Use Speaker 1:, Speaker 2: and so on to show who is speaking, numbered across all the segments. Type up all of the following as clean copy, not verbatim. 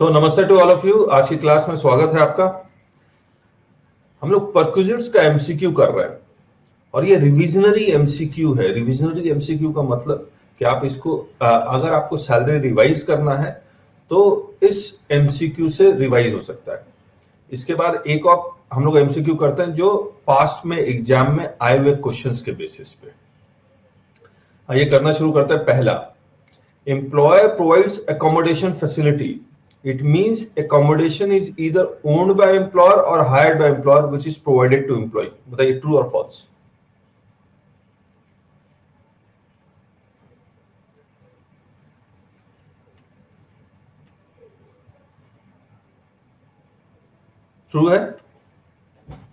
Speaker 1: नमस्ते to all of you. आज की क्लास में स्वागत है आपका। हम लोग परक्विजिट्स का एमसीक्यू कर रहे हैं और ये रिविजनरी एमसीक्यू है। रिविजनरी एमसीक्यू का मतलब कि आप इसको अगर आपको सैलरी रिवाइज करना है तो इस एमसीक्यू से रिवाइज हो सकता है। इसके बाद एक और हम लोग एमसीक्यू करते हैं जो पास्ट में एग्जाम में आए हुए क्वेश्चंस के बेसिस पे। आइए करना शुरू करते हैं। पहला, employer provides accommodation facility. It means accommodation is either owned by employer or hired by employer which is provided to employee. बताइए true or false? ट्रू है।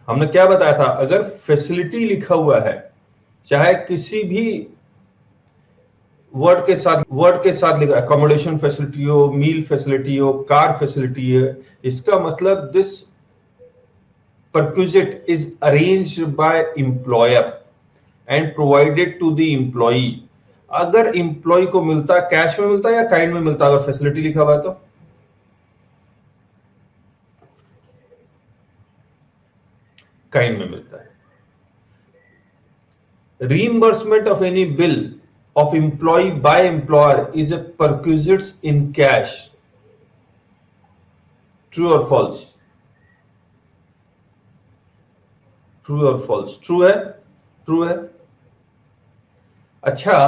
Speaker 1: हमने क्या बताया था, अगर फैसिलिटी लिखा हुआ है चाहे किसी भी वर्ड के साथ लिखा, अकोमोडेशन फैसिलिटी हो, मील फैसिलिटी हो, कार फैसिलिटी है, इसका मतलब this perquisite is arranged by employer and provided to the employee. अगर एम्प्लॉय को मिलता है, कैश में मिलता है या काइंड में मिलता है? अगर फैसिलिटी लिखा हुआ है तो काइंड में मिलता है। Reimbursement of any bill of employee by employer is a perquisites in cash. True or false? True or false? True है, ट्रू है। अच्छा,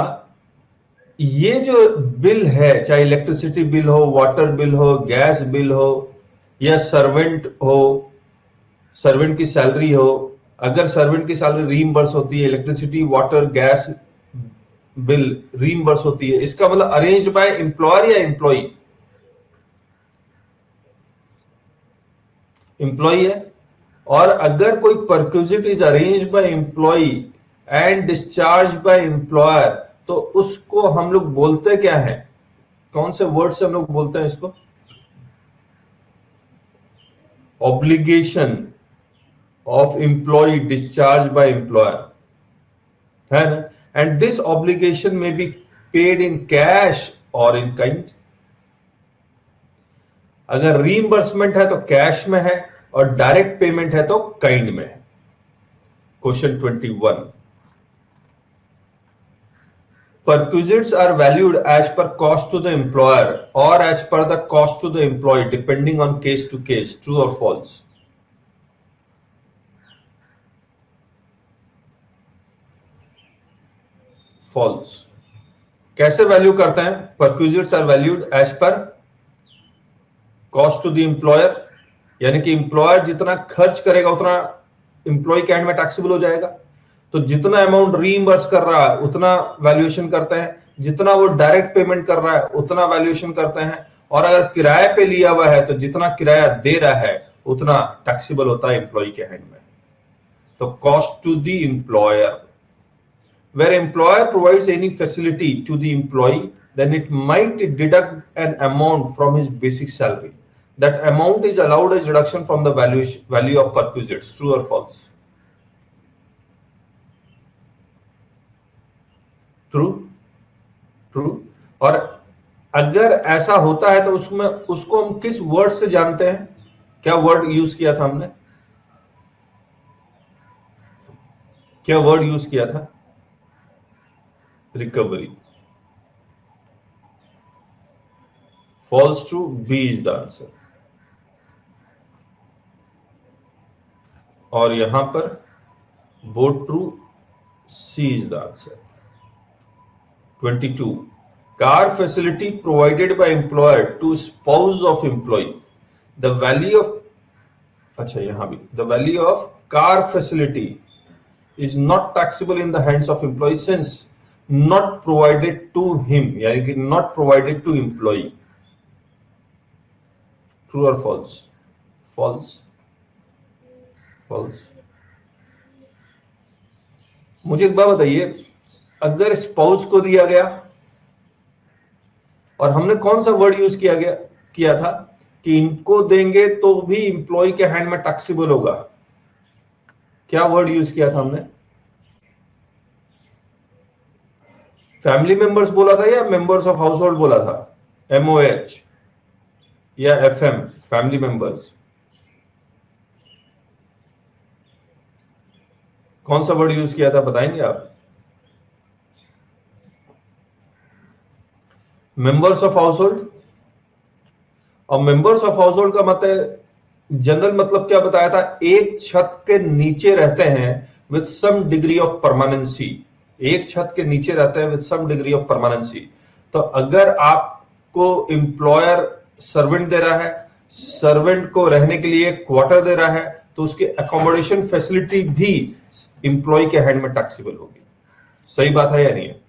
Speaker 1: ये जो बिल है, चाहे इलेक्ट्रिसिटी बिल हो, वाटर बिल हो, गैस बिल हो या सर्वेंट हो, सर्वेंट की सैलरी हो, अगर सर्वेंट की सैलरी रीइंबर्स होती है, electricity water gas bill reimburse होती है, इसका मतलब अरेंज्ड बाय एम्प्लॉयर या एम्प्लॉई? एम्प्लॉई है। और अगर कोई perquisite is arranged bye employee and discharge by employer तो उसको हम लोग बोलते क्या है? कौन से वर्ड से हम लोग बोलते हैं इसको? Obligation of employee discharged by employer, है ना? And this obligation may be paid in cash or in kind. अगर रीइंबर्समेंट है तो कैश में है और डायरेक्ट पेमेंट है तो काइंड में है। Question 21, perquisites are valued as per cost to the employer or as per the cost to the employee depending on case to case. True or false? False. कैसे value करते हैं? Perquisites are valued as per cost to the employer, यानी कि employer जितना खर्च करेगा उतना employ के हैंड में टैक्सेबल हो जाएगा। तो जितना अमाउंट रीइंबर्स कर रहा है उतना वैल्यूएशन करते हैं, जितना वो डायरेक्ट पेमेंट कर रहा है उतना वैल्यूएशन करते हैं, और अगर किराए पे लिया हुआ है तो जितना किराया दे रहा है उतना टैक्सेबल होता है एम्प्लॉय के हैंड में। तो cost to the employer, where employer provides any facility to the employee, then it might deduct an amount from his basic salary. That amount is allowed as deduction from the value of perquisites. True or false? True. True. और अगर ऐसा होता है तो उसमें उसको हम किस वर्ड से जानते हैं? क्या वर्ड यूज किया था हमने? क्या वर्ड यूज किया था? Recovery. False. True. B is the answer. और यहां पर both true, C is the answer. 22, car facility provided by employer to spouse of employee. The value of, अच्छा यहां भी, the value of car facility is not taxable in the hands of employee since not provided to him, यानी कि not provided to employee. True or false? False. False. मुझे एक बात बताइए, अगर स्पाउस को दिया गया और हमने कौन सा वर्ड यूज किया था कि इनको देंगे तो भी इंप्लॉय के हैंड में टैक्सेबल होगा? क्या वर्ड यूज किया था हमने? फैमिली मेंबर्स बोला था या मेंबर्स ऑफ हाउस होल्ड बोला था? MOH। या FM फैमिली मेंबर्स? कौन सा वर्ड यूज किया था, बताएंगे आप? Members of house hold. और मेंबर्स ऑफ हाउस होल्ड का मतलब, जनरल मतलब क्या बताया था? एक छत के नीचे रहते हैं with some degree of permanency. एक छत के नीचे रहते हैं with some degree of permanency. तो अगर आपको एम्प्लॉयर सर्वेंट दे रहा है, सर्वेंट को रहने के लिए क्वार्टर दे रहा है, तो उसकी अकोमोडेशन फैसिलिटी भी एम्प्लॉय के हैंड में टैक्सेबल होगी। सही बात है या नहीं है?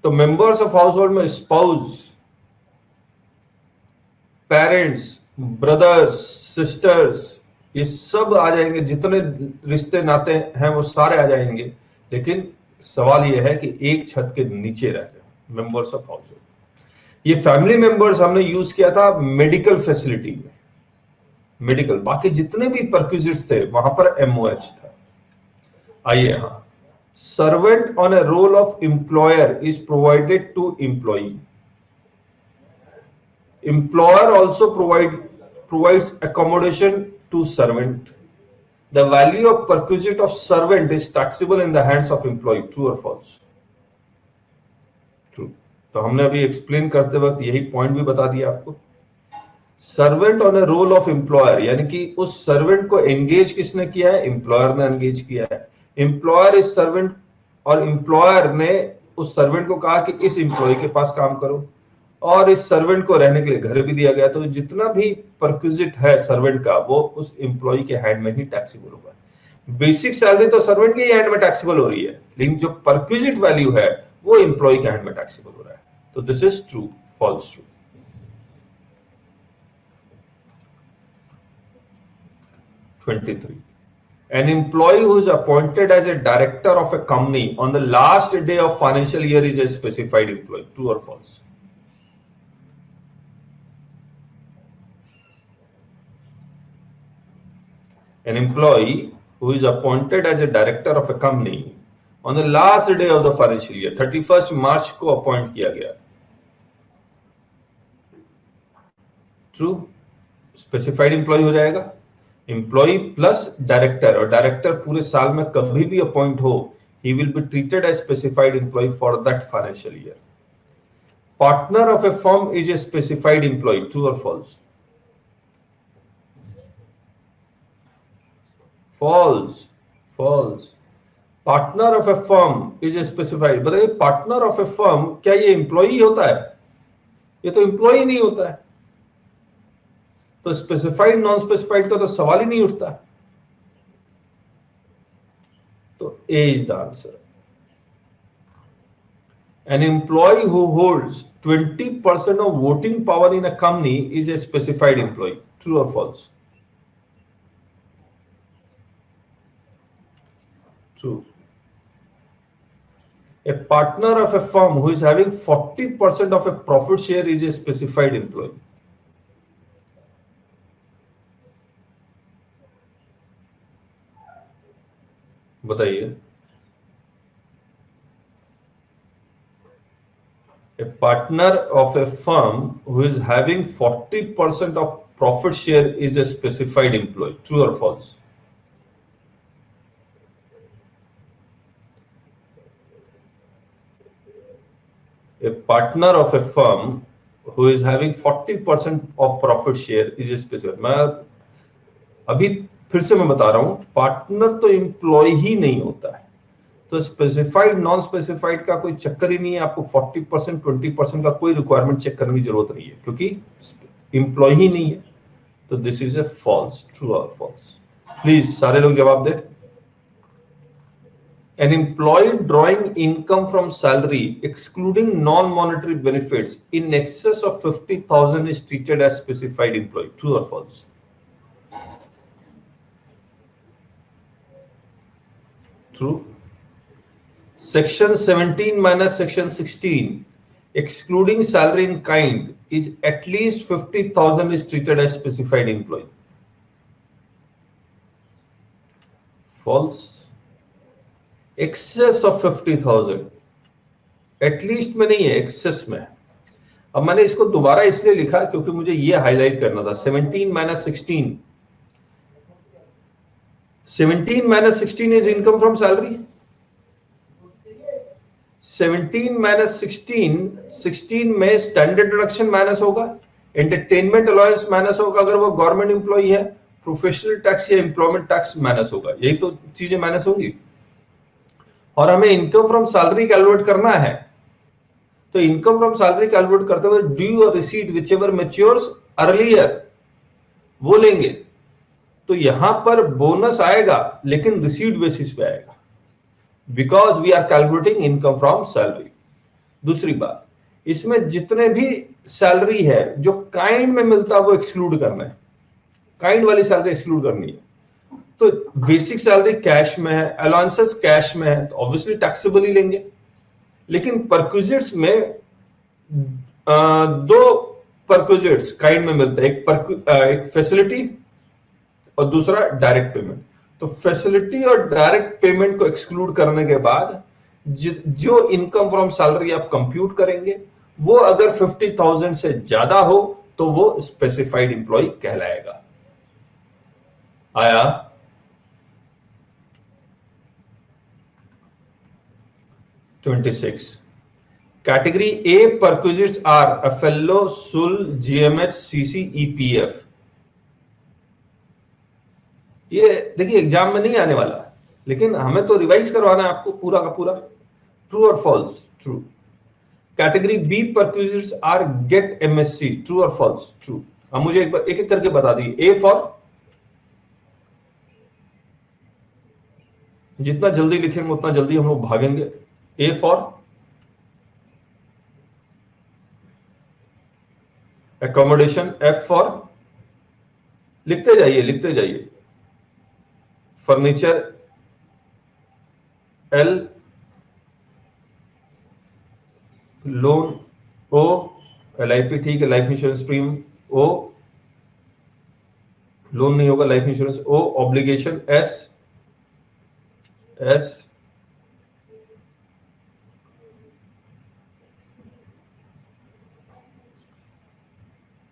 Speaker 1: तो मेंबर्स ऑफ हाउस होल्ड में स्पाउस, पेरेंट्स, ब्रदर्स, सिस्टर्स, ये सब आ जाएंगे। जितने रिश्ते नाते हैं वो सारे आ जाएंगे। लेकिन सवाल ये है कि एक छत के नीचे रह रहे मेंबर्स ऑफ हाउस होल्ड। ये फैमिली मेंबर्स हमने यूज किया था मेडिकल फैसिलिटी में। मेडिकल, बाकी जितने भी परक्विजिट्स थे वहां पर एमओएच था। आइए, हाँ, servant on a roll of employer is provided to employee. Employer also provides accommodation to servant. The value of perquisite of servant is taxable in the hands of employee. True or false? True. तो हमने अभी explain करते वक्त यही point भी बता दिया आपको। Servant on a roll of employer, यानी कि उस सर्वेंट को एंगेज किसने किया है? एम्प्लॉयर ने एंगेज किया है। एम्प्लॉयर इस सर्वेंट, और एम्प्लॉयर ने उस सर्वेंट को कहा कि इस एम्प्लॉय के पास काम करो, और इस सर्वेंट को रहने के लिए घर भी दिया गया। तो जितना भी परक्विजिट है सर्वेंट का, वो उस एम्प्लॉय के हैंड में ही टैक्सेबल होगा। बेसिक सैलरी तो सर्वेंट के ही हैंड में टैक्सेबल हो रही है, लेकिन जो परक्विजिट वैल्यू है वो एम्प्लॉय के हैंड में टैक्सेबल हो रहा है। तो this is true, false? True. 23. An employee who is appointed as a director of a company on the last day of financial year is a specified employee. True or false? An employee who is appointed as a director of a company on the last day of the financial year, 31st मार्च को appoint किया गया, true, specified employ हो जाएगा। Employ plus director, और director पूरे साल में कभी भी अपॉइंट हो, he will be treated as specified employee for that financial year. Partner of a firm is a specified employee. True or false? False. False. Partner of A firm is specified. बताइए, partner of A firm क्या ये employee होता है? ये तो employee नहीं होता है। तो स्पेसिफाइड नॉन स्पेसिफाइड का तो सवाल ही नहीं उठता। तो A is the answer. An employee who holds 20% of voting power in a company is a specified employee. True or false? True. A partner of a firm who is having 40% of a profit share is a specified employee. बताइए। A partner of a firm who is having 40% of profit share is a specified employee. True or false? A partner of a firm who is having 40% of profit share is a specified. मैं अभी फिर से मैं बता रहा हूं, partner तो employ ही नहीं होता है। तो स्पेसिफाइड नॉन स्पेसिफाइड का कोई चक्कर ही नहीं है। आपको 40% 20% का कोई रिक्वायरमेंट चेक करने की जरूरत नहीं है, क्योंकि एम्प्लॉय ही नहीं है। तो this is a false. True और फॉल्स? प्लीज सारे लोग जवाब दें। An employee drawing income from salary excluding non-monetary benefits in excess of 50,000 is treated as specified employee. True or false? True. Section 17 minus section 16, excluding salary in kind, is at least 50,000 is treated as specified employee. False. Excess of 50,000, at least में नहीं है, access में। अब मैंने इसको दोबारा इसलिए लिखा क्योंकि मुझे ये हाईलाइट करना था। 17 minus 16, 17 minus 16 is income from salary. 17 minus 16, 16 में स्टैंडर्ड डिडक्शन माइनस होगा, एंटरटेनमेंट अलाउंस माइनस होगा अगर वो गवर्नमेंट एम्प्लॉई है, प्रोफेशनल टैक्स या एम्प्लॉयमेंट टैक्स माइनस होगा, यही तो चीजें माइनस होंगी। और हमें इनकम फ्रॉम सैलरी कैलकुलेट करना है, तो इनकम फ्रॉम सैलरी कैलकुलेट करते हुए ड्यू और receipt which ever matures earlier वो लेंगे। तो यहां पर बोनस आएगा लेकिन रिसीट बेसिस पे आएगा, because we are calculating income from salary. दूसरी बात, इसमें जितने भी सैलरी है जो काइंड में मिलता है वो एक्सक्लूड करना है, काइंड वाली सैलरी एक्सक्लूड करनी है। तो बेसिक सैलरी कैश में है, अलाउंसेस कैश में है, तो ऑब्वियसली टैक्सेबल ही लेंगे। लेकिन परक्विजिट्स में दो परक्विजिट्स काइंड में मिलता है, एक फैसिलिटी और दूसरा डायरेक्ट पेमेंट। तो फैसिलिटी और डायरेक्ट पेमेंट को एक्सक्लूड करने के बाद जो इनकम फ्रॉम सैलरी आप कंप्यूट करेंगे वो अगर 50,000 से ज्यादा हो तो वो स्पेसिफाइड एम्प्लॉय कहलाएगा। आया? Category A perquisites are FLO, सुल, जीएमएच, सीसी, ईपीएफ। ये देखिए एग्जाम में नहीं आने वाला, लेकिन हमें तो रिवाइज करवाना है आपको पूरा का पूरा। ट्रू और false? True. Category B perquisites are gate MSC, true और फॉल्स? ट्रू। अब मुझे एक बार एक एक करके बता दीजिए। ए फॉर, जितना जल्दी लिखेंगे उतना जल्दी हम लोग भागेंगे। A for accommodation, F for, लिखते जाइए लिखते जाइए, furniture, L, loan, O, LIP ठीक है, life insurance premium, O, loan नहीं होगा, life insurance, O, obligation, S, S,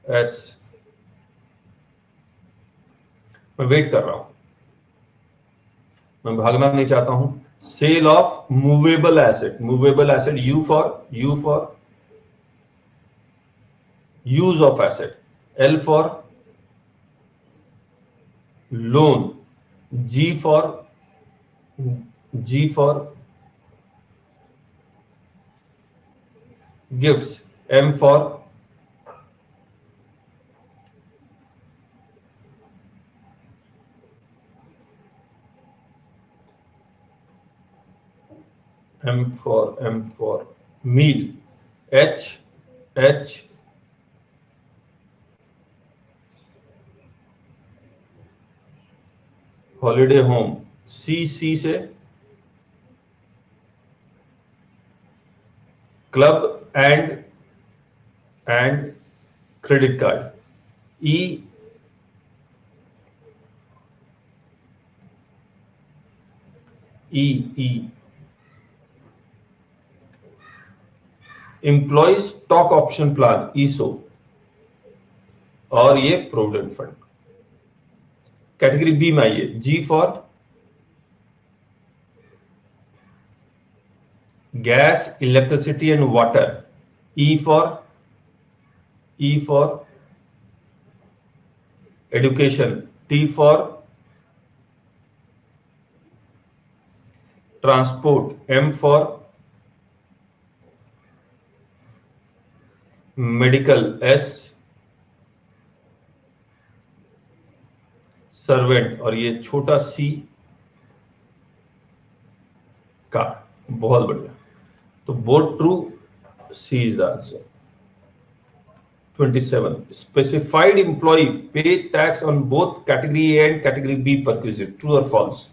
Speaker 1: S. मैं वेट कर रहा हूं, मैं भागना नहीं चाहता हूं। Sale of movable asset, movable asset, U for use of asset, L for loan, G for gifts, M for M for meal, H holiday home, सी से club and credit card, E employee stock option plan, ESO, और ये provident fund. Category B में आइए, G for gas, electricity and water, E for education, T for transport, M for medical, S servant, और ये छोटा C का। बहुत बढ़िया, तो both true, C is the answer. 27 specified employee pay tax on both category A and category B perquisite, true और false?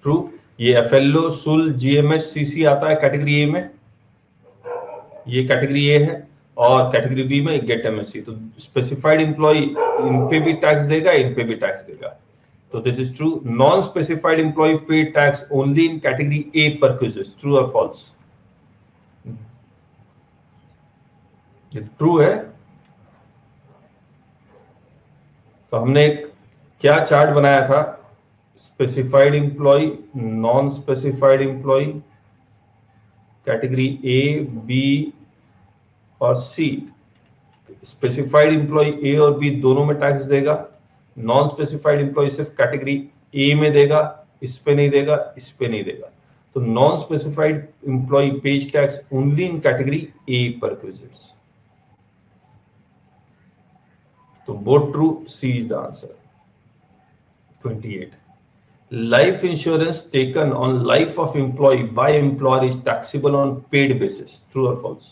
Speaker 1: True. ये FLO, सुल, जीएमएच, सीसी आता है कैटेगरी ए में, ये कैटेगरी ए है, और कैटेगरी बी में गेट एमएससी। तो स्पेसिफाइड एम्प्लॉय इन पे भी टैक्स देगा, इन पे भी टैक्स देगा, तो this is true. Non specified employee pay tax only in category A perquisite, true और फॉल्स? ये ट्रू है। तो हमने एक क्या चार्ट बनाया था, specified employee, non specified employee, category A, B और सी। स्पेसिफाइड एम्प्लॉय ए और बी दोनों में टैक्स देगा, नॉन स्पेसिफाइड एम्प्लॉय सिर्फ कैटेगरी ए में देगा, इस पे नहीं देगा, इस पे नहीं देगा। तो non specified employee pays tax only in category A perquisites. तो both true, C is the answer. 28. Life insurance taken on life of employee by employer is taxable on paid basis. True or false?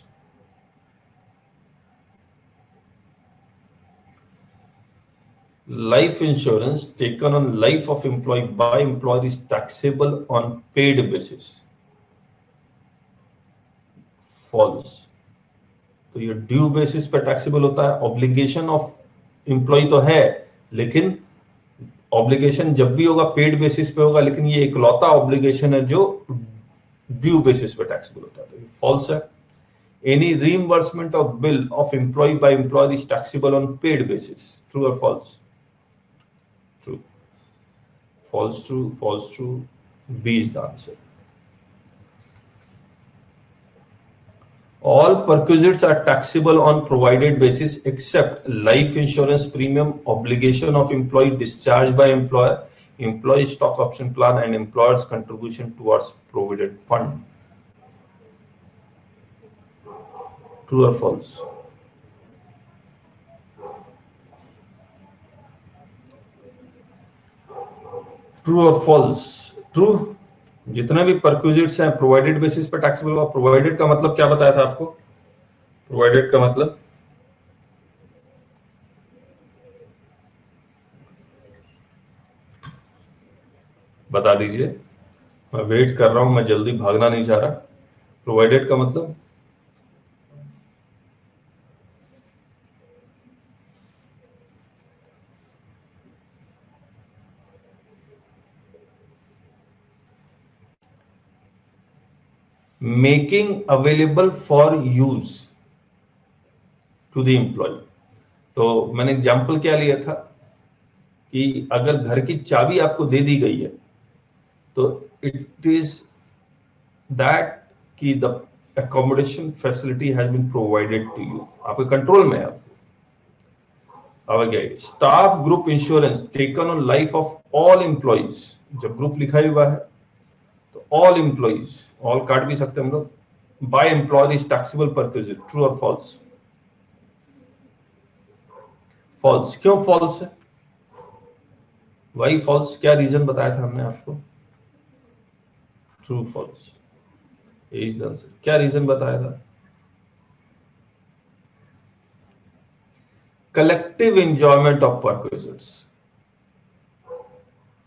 Speaker 1: Life insurance taken on life of employee by employer is taxable on paid basis. False. तो ये due basis पे taxable होता है। Obligation of employ तो है, लेकिन obligation जब भी होगा पेड बेसिस पे होगा, लेकिन ये इकलौता ऑब्लिगेशन है जो ड्यू बेसिस पे टैक्सेबल होता है। तो ये फॉल्स है। Any reimbursement of bill of employee by employer is taxable on paid basis. True और false? True. False true, false true, B is the answer. All perquisites are taxable on provided basis except life insurance premium, obligation of employee discharged by employer, employee stock option plan, and employer's contribution towards provident fund. True or false? True or false? True. जितने भी perquisites हैं provided basis पे taxable होगा। Provided का मतलब क्या बताया था आपको? प्रोवाइडेड का मतलब बता दीजिए, मैं वेट कर रहा हूं, मैं जल्दी भागना नहीं चाह रहा। प्रोवाइडेड का मतलब making available for use to the employee. तो मैंने एग्जांपल क्या लिया था कि अगर घर की चाबी आपको दे दी गई है तो इट इज दैट कि the accommodation facility has been provided to you, आपके कंट्रोल में है। अब गया staff group insurance taken on life of all employees. जब ग्रुप लिखा हुआ है तो ऑल एम्प्लॉइज, ऑल काट भी सकते हैं हम लोग। By employer is taxable perquisite. True और फॉल्स? फॉल्स। क्यों फॉल्स है? वही फॉल्स, क्या रीजन बताया था हमने आपको? True false is the answer. क्या रीजन बताया था? Collective enjoyment of perquisites.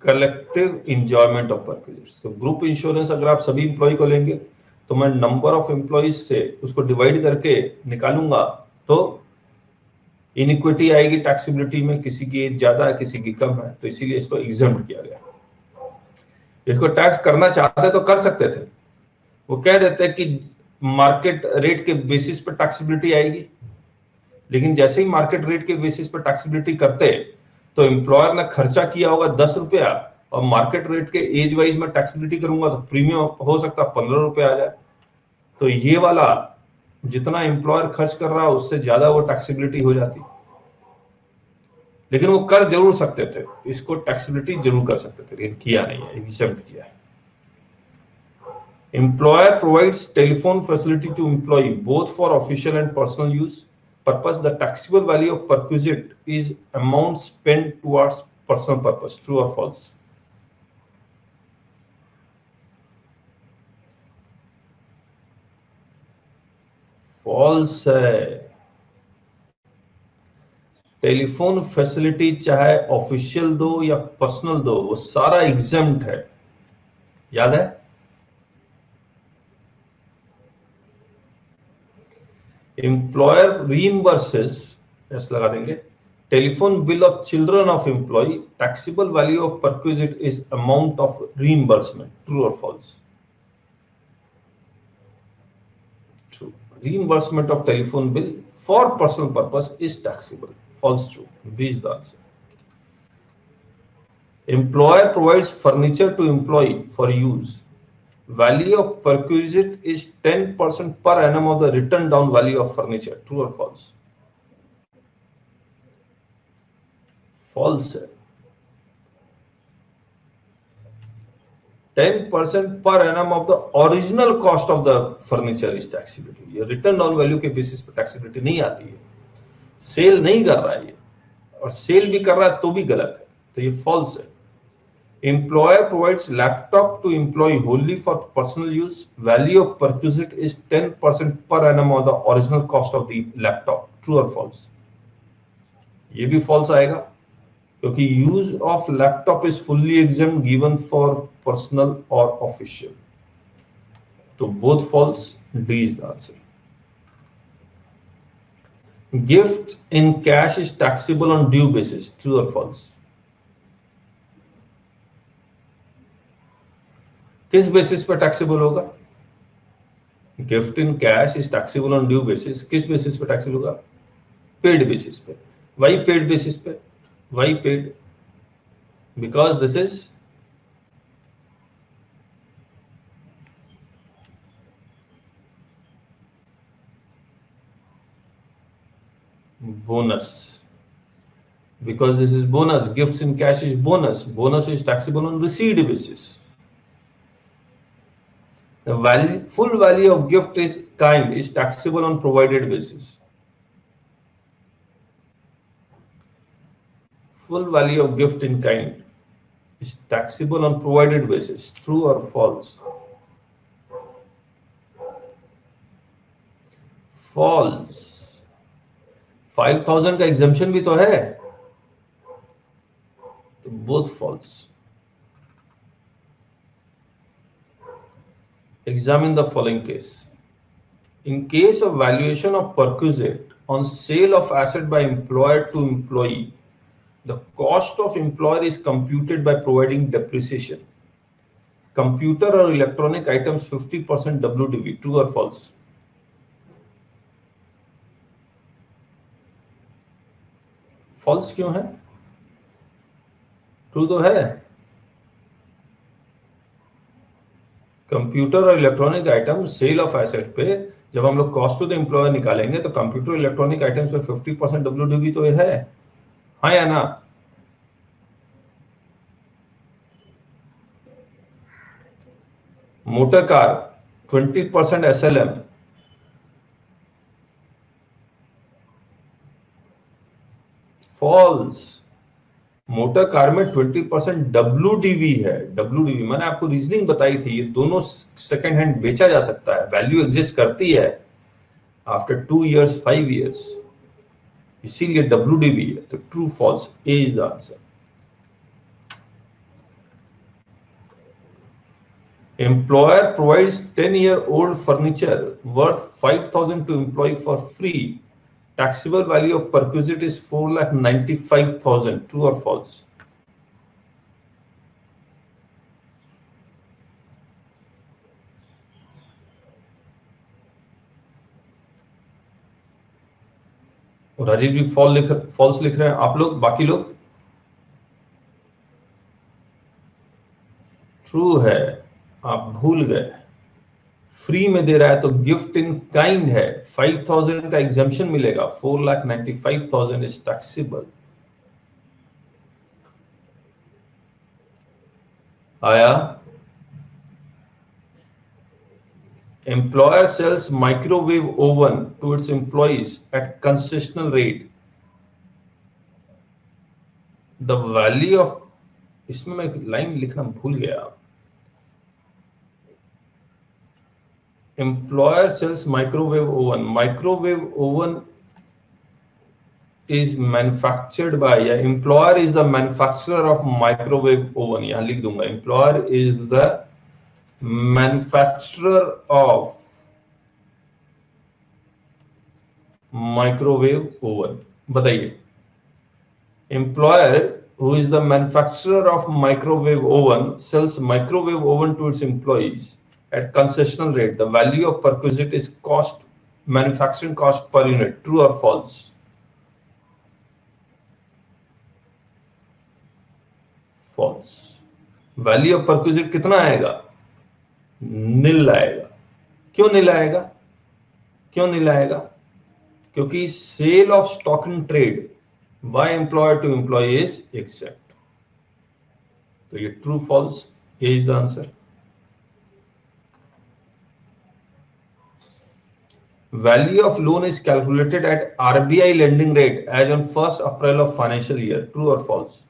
Speaker 1: Collective enjoyment of perquisites. तो ग्रुप इंश्योरेंस अगर आप सभी इंप्लॉय को लेंगे तो मैं नंबर ऑफ एम्प्लॉइज से उसको डिवाइड करके निकालूंगा तो इनइक्विटी आएगी टैक्सेबिलिटी में, किसी की एज ज्यादा है किसी की कम है, तो इसीलिए इसको एग्जम्प्ट किया गया। इसको टैक्स करना चाहते तो कर सकते थे, वो कह देते कि मार्केट रेट के बेसिस पर टैक्सेबिलिटी आएगी, लेकिन जैसे ही मार्केट रेट के बेसिस पर टैक्सेबिलिटी करते तो एम्प्लॉयर ने खर्चा किया होगा 10 रुपया और मार्केट रेट के एज वाइज में टैक्सेबिलिटी करूंगा तो प्रीमियम हो सकता है 15 रुपये आ जाए। तो ये वाला जितना एम्प्लॉयर खर्च कर रहा है उससे ज्यादा वो टैक्सेबिलिटी हो जाती, लेकिन वो कर जरूर सकते थे, इसको टैक्सेबिलिटी जरूर कर सकते थे, लेकिन किया नहीं है, एग्जम्प्ट किया है। Employer provides telephone facility to employee both for official and personal use purpose. The taxable value of perquisite is amount spent towards personal purpose. True or false? False है। टेलीफोन फैसिलिटी चाहे official दो या personal दो, वो सारा exempt है, याद है? एम्प्लॉयर रीइंबर्सेस, ऐसा लगा देंगे, telephone bill of children of employ, taxable value of perquisite is amount of reimbursement. True और false? True. Reimbursement of telephone bill for personal purpose is taxable. False. True. B is the answer. Employer provides furniture to employee for use. Value of perquisite is 10% per annum of the written down value of furniture. True or false? False. 10% per annum of the original cost of the furniture is taxability. ये return down value के basis पे taxability नहीं आती है. Cell नहीं कर रहा है ये, और सेल भी कर रहा है तो भी गलत है, तो ये फॉल्स है. Employer provides laptop to employee wholly for personal use. Value of perquisite is 10% per annum of the original cost of the laptop. True or false? ये भी false आएगा, क्योंकि use of laptop is fully exempt given for personal or official. तो both false. D is the answer. Gift in cash is taxable on due basis. True or false? किस basis पर taxable होगा? Gift in cash is taxable on due basis. किस basis पे taxable होगा? Paid basis पे. Why paid basis पे? Why paid? Because this is bonus. Because this is bonus. Gifts in cash is bonus. Bonus is taxable on received basis. The full value of gift is kind is taxable on provided basis. Full value of gift in kind is taxable on provided basis. True or false? False. 5,000 का exemption भी तो है, तो both false. Examine the following case. In case of valuation of perquisite on sale of asset by employer to employee, the cost of employer is computed by providing depreciation. Computer or electronic items 50% WDV. True or false? False क्यों है? True तो है. Computer और electronic item sale of asset पे जब हम लोग cost to the employer निकालेंगे तो कंप्यूटर इलेक्ट्रॉनिक आइटम्स पे 50% WDV तो है, हाँ या ना? Motor car 20% SLM. False. Motor car में 20% WDV है. WDV मैंने आपको रीजनिंग बताई थी, ये दोनों सेकेंड हैंड बेचा जा सकता है, वैल्यू एग्जिस्ट करती है आफ्टर 2 years 5 years, इसीलिए WDV है. तो true false, A is the answer. Employer provides 10-year-old furniture worth 5,000 to employee for free. Taxable value of perquisite is 4,95,000. True or false? Rajiv ji false लिख रहे हैं. आप लोग, बाकी लोग? ट्रू है, आप भूल गए. फ्री में दे रहा है तो गिफ्ट इन काइंड है, 5,000 का एग्जाम्पशन मिलेगा, 4,95,000 इज टैक्सेबल. आया? Employer sells microwave oven to its employees at concessional rate. The value of, इसमें मैं एक लाइन लिखना भूल गया. Employer sells microwave oven. Microwave oven is manufactured by, या employer is the manufacturer of microwave oven. यहां लिख दूंगा, employer is the manufacturer of microwave oven. बताइए. Employer who is the manufacturer of microwave oven sells microwave oven to its employees at concessional rate. The value of perquisite is cost, manufacturing cost per unit. True or false? False. Value of perquisite कितना आएगा? नील आएगा. क्यों nil आएगा? क्यों nil आएगा? क्योंकि sale of stock in trade by employer to employ is except. तो ये ट्रू फॉल्स, ये is the answer. Value of loan is calculated at RBI lending rate as on 1st April of financial year. True or false?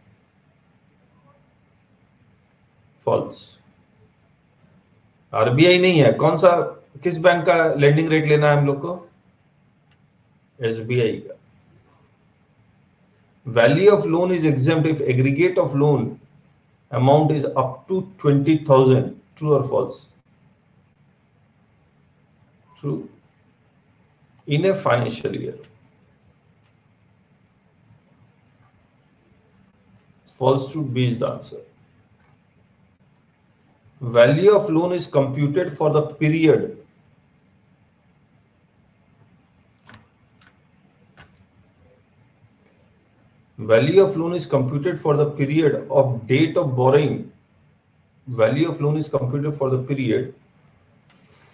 Speaker 1: False. RBI नहीं है. कौन सा, किस bank का lending rate लेना है हम लोग को? SBI का. Value of loan is exempt if aggregate of loan amount is up to 20,000. True or false? True. In a financial year. False. True. B is the answer. Value of loan is computed for the period value of loan is computed for the period of date of borrowing. Value of loan is computed for the period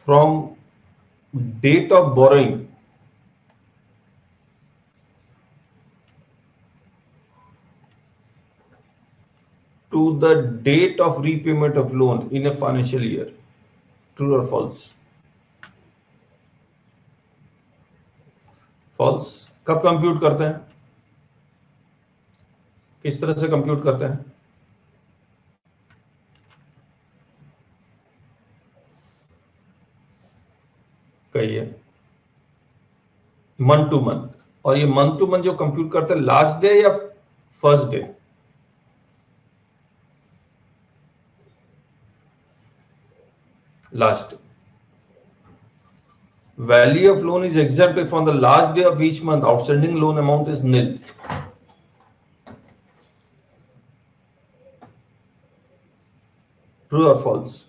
Speaker 1: from date of borrowing to the date of repayment of loan in a financial year. True or false? False. कब compute करते हैं? किस तरह से compute करते हैं? कहिए. Month two month. और ये मंथ टू मंथ जो कंप्यूट करते हैं, लास्ट डे या first day? Last. Value of loan is exempt if on the last day of each month outstanding loan amount is nil. True or false?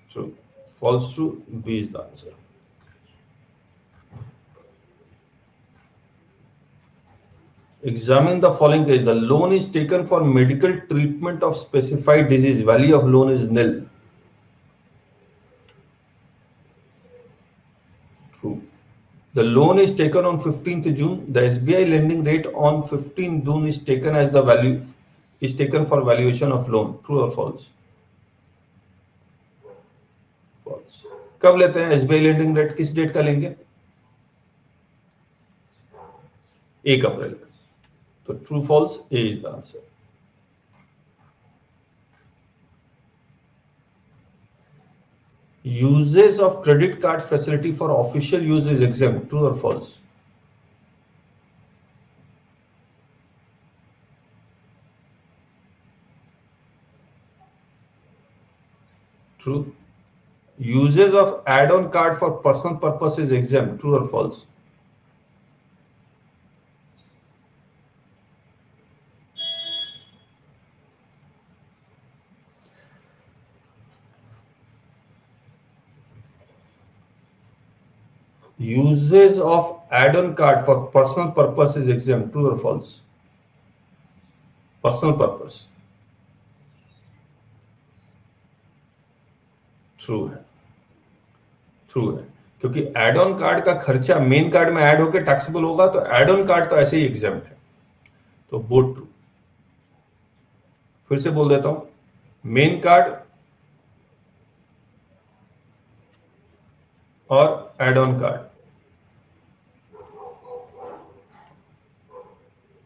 Speaker 1: True. False. True. B is the answer. Examine the following case. The loan is taken for medical treatment of specified disease. Value of loan is nil. True. The loan is taken on 15th June. The SBI lending rate on 15th June is taken as the value is taken for valuation of loan. True or false? False. कब लेते हैं SBI lending rate? किस date का लेंगे? 1 अप्रैल. तो true false, A is the answer. Uses of credit card facility for official use is exempt. True or false? True. Uses of add-on card for personal purpose is exempt. True or false? Uses of add-on card for personal purpose is exempt. True or false? Personal purpose. True है. True है. क्योंकि add on card का खर्चा main card में add होकर taxable होगा, तो add on card तो ऐसे ही एग्जेम्प्ट है. तो बोथ ट्रू. फिर से बोल देता हूं. मेन कार्ड और एड ऑन कार्ड,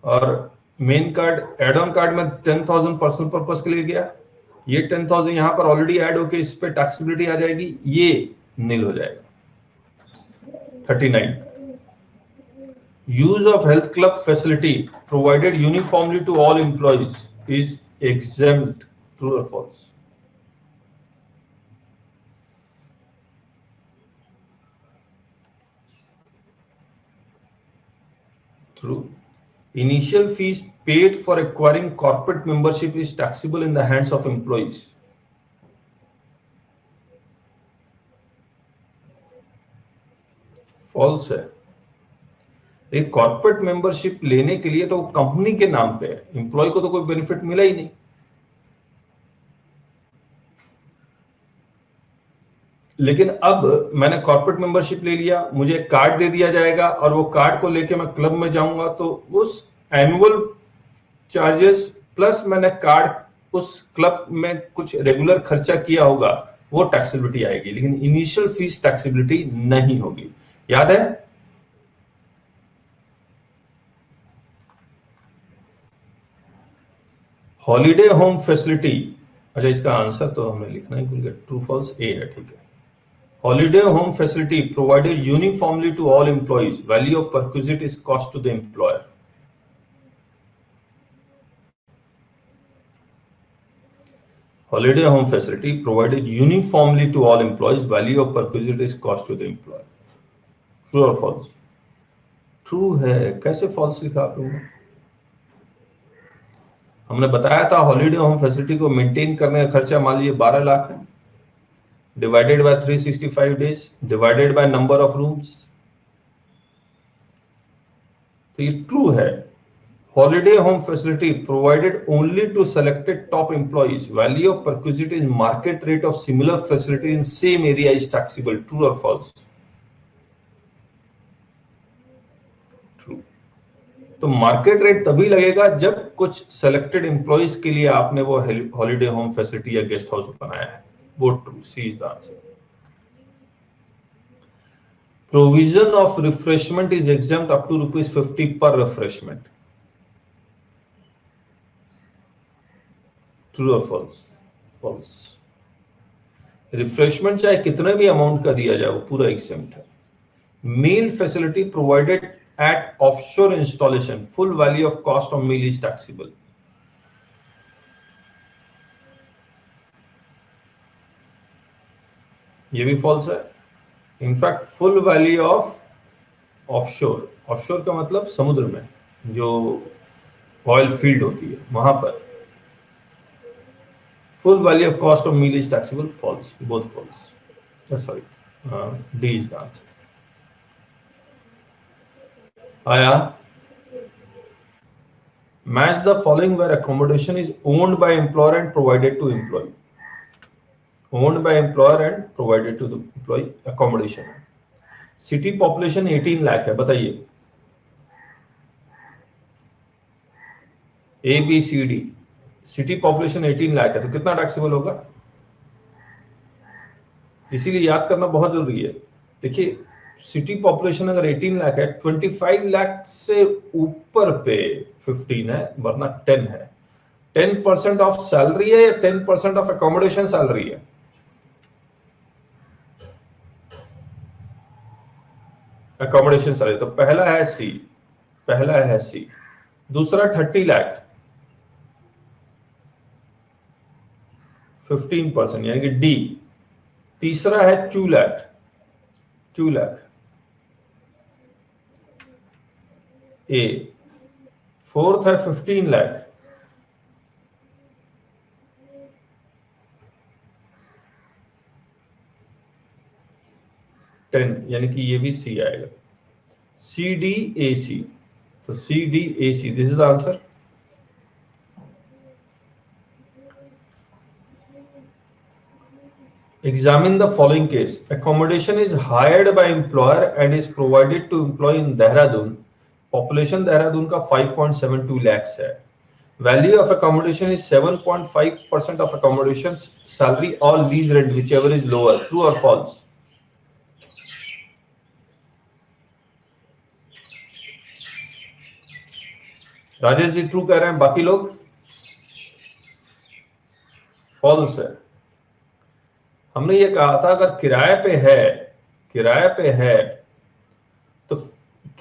Speaker 1: और main card, add on card में 10,000 पर्सनल पर्पस के लिए गया. ये 10,000 यहां पर ऑलरेडी ऐड होके इस पे टैक्सेबिलिटी आ जाएगी. ये नील हो जाएगा. 39. Use of health club facility provided uniformly to all employees is exempt. True or false? True. Initial fees paid for acquiring corporate membership is taxable in the hands of employees. False है। एक corporate membership लेने के लिए तो company के नाम पे है, एम्प्लॉय को तो कोई बेनिफिट मिला ही नहीं। लेकिन अब मैंने कॉर्पोरेट मेंबरशिप ले लिया, मुझे कार्ड दे दिया जाएगा और वो कार्ड को लेके मैं क्लब में जाऊंगा, तो उस एनुअल चार्जेस प्लस मैंने कार्ड उस क्लब में कुछ रेगुलर खर्चा किया होगा, वो टैक्सेबिलिटी आएगी, लेकिन इनिशियल फीस टैक्सेबिलिटी नहीं होगी। याद है? हॉलीडे होम फैसिलिटी, अच्छा इसका आंसर तो हमें लिखना ही भूल गया, ट्रू फॉल्स ए है, ठीक है। Holiday home facility provided uniformly to all employees, value of perquisite is cost to the employer. Holiday home facility provided uniformly to all employees, value of perquisite is cost to the employer. True or false? True है। कैसे false लिखा आप लोगों ने? हमने बताया था holiday home facility को मेंटेन करने का खर्चा मान लीजिए 12 लाख है, divided by 365 days, divided by number of rooms, तो ये ट्रू है। Holiday home facility provided only to selected top employees. Value of perquisite is market rate of similar facility in same area is taxable. True or false? True. तो market rate तभी लगेगा जब कुछ selected employees के लिए आपने वो holiday home facility या गेस्ट हाउस बनाया है, वो true, C is the answer. Provision of refreshment is exempt up to ₹50 per refreshment. True और फॉल्स? फॉल्स। रिफ्रेशमेंट चाहे कितने भी अमाउंट का दिया जाए वो पूरा एग्जम्प्ट है। Meal facility provided at offshore installation, full value of cost of meal is taxable. ये भी फॉल्स है। In fact full value of offshore, offshore का मतलब समुद्र में जो ऑयल फील्ड होती है वहां पर full value of cost of meal is taxable. False, both false. Sorry, D is the answer. Aya, match the following where accommodation is owned by employer and provided to employee. Owned by employer and provided to the employee accommodation. City population 18 lakh है, बताइए। A B C D, city population 18 lakh है तो कितना taxable होगा? इसीलिए याद करना बहुत जरूरी है। देखिए सिटी पॉपुलेशन अगर 18 लाख है, 25 लाख से ऊपर पे 15 है वरना 10 है। 10% ऑफ सैलरी है या 10% ऑफ अकोमोडेशन सैलरी है? अकोमोडेशन सैलरी, तो पहला है सी, पहला है सी। दूसरा 30 लाख 15% यानी कि डी। तीसरा है 2 लाख, 2 लाख ए। फोर्थ है 15 लाख, यानी कि ये भी सी आएगा। सी डी ए सी, तो C D A C, this is the answer. Examine the following case. Accommodation is hired by employer and is provided to employee in Dehradun. Population Dehradun का 5.72 lakhs है. Value of accommodation is 7.5% of accommodation salary or lease rent, whichever is lower. True or false? Rajesh ji true कह रहे हैं, बाकी लोग false है। हमने ये कहा था अगर किराए पे है, किराए पे है तो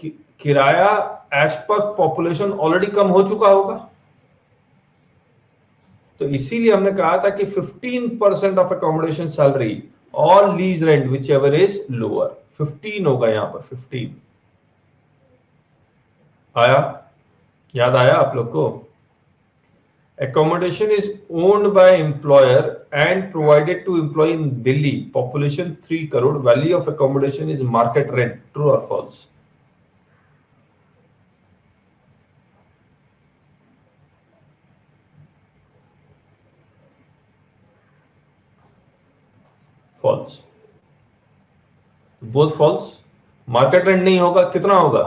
Speaker 1: किराया एज पर पॉपुलेशन ऑलरेडी कम हो चुका होगा, तो इसीलिए हमने कहा था कि 15% ऑफ अकोमोडेशन सैलरी और lease rent which ever is lower, 15 होगा यहां पर 15। आया, याद आया आप लोग को? Accommodation is owned by employer and provided to employee in Delhi, population 3 crore, value of accommodation is market rent. True or false? False. Both false. Market rent नहीं होगा, कितना होगा?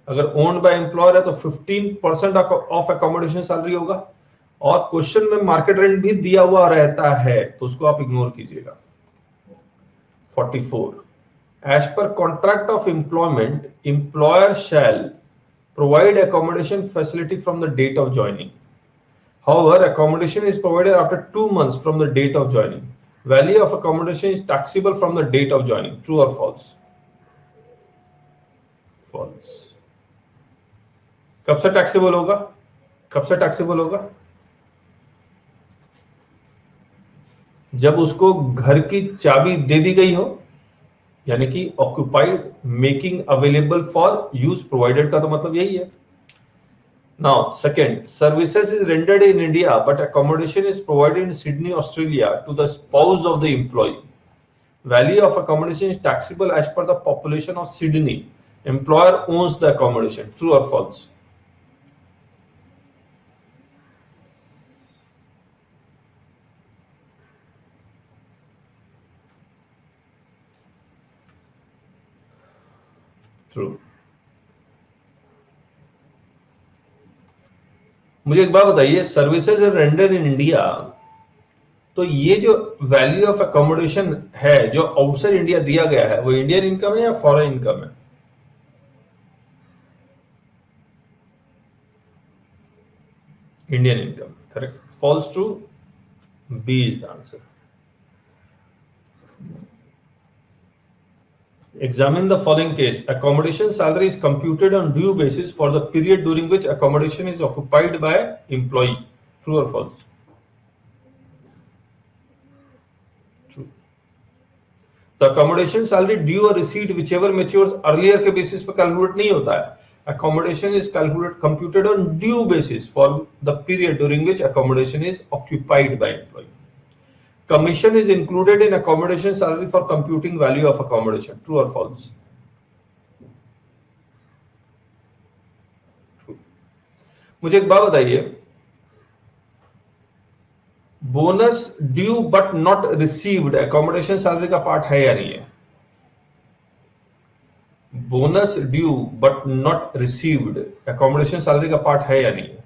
Speaker 1: अगर ओन्ड बाय एम्प्लॉयर है तो 15% ऑफ अकोमोडेशन सैलरी होगा, और question में मार्केट रेंट भी दिया हुआ रहता है, तो उसको आप इग्नोर कीजिएगा। 44. As per contract of employment, employer shall provide accommodation facility from the date of joining. However, accommodation is provided after 2 months from the date of joining. Value of accommodation is taxable from the date of joining. True or false? False. कब से taxable होगा? कब से taxable होगा? जब उसको घर की चाबी दे दी गई हो, यानी कि occupied, making available for use provided का तो मतलब यही है। Now, second, services is rendered in India, but accommodation is provided in Sydney, Australia, to the spouse of the employee. Value of accommodation is taxable as per the population of Sydney. Employer owns the accommodation. True or false? True. मुझे एक बात बताइए, services render in India, तो ये जो value of accommodation है जो outside India दिया गया है, वो इंडियन इनकम है या फॉरेन इनकम है? Indian income, correct. False true, B is the answer. Examine the following case. Accommodation salary is computed on due basis for the period during which accommodation is occupied by employee. True or false? True. The accommodation salary due or received whichever matures earlier के basis पे calculate नहीं होता है. Accommodation is computed on due basis for the period during which accommodation is occupied by employee. Commission is included in accommodation salary for computing value of accommodation. True or false? True. मुझे एक बात बताइए, bonus due but not received accommodation salary का part है या नहीं है? Bonus due but not received accommodation salary का पार्ट है या नहीं है?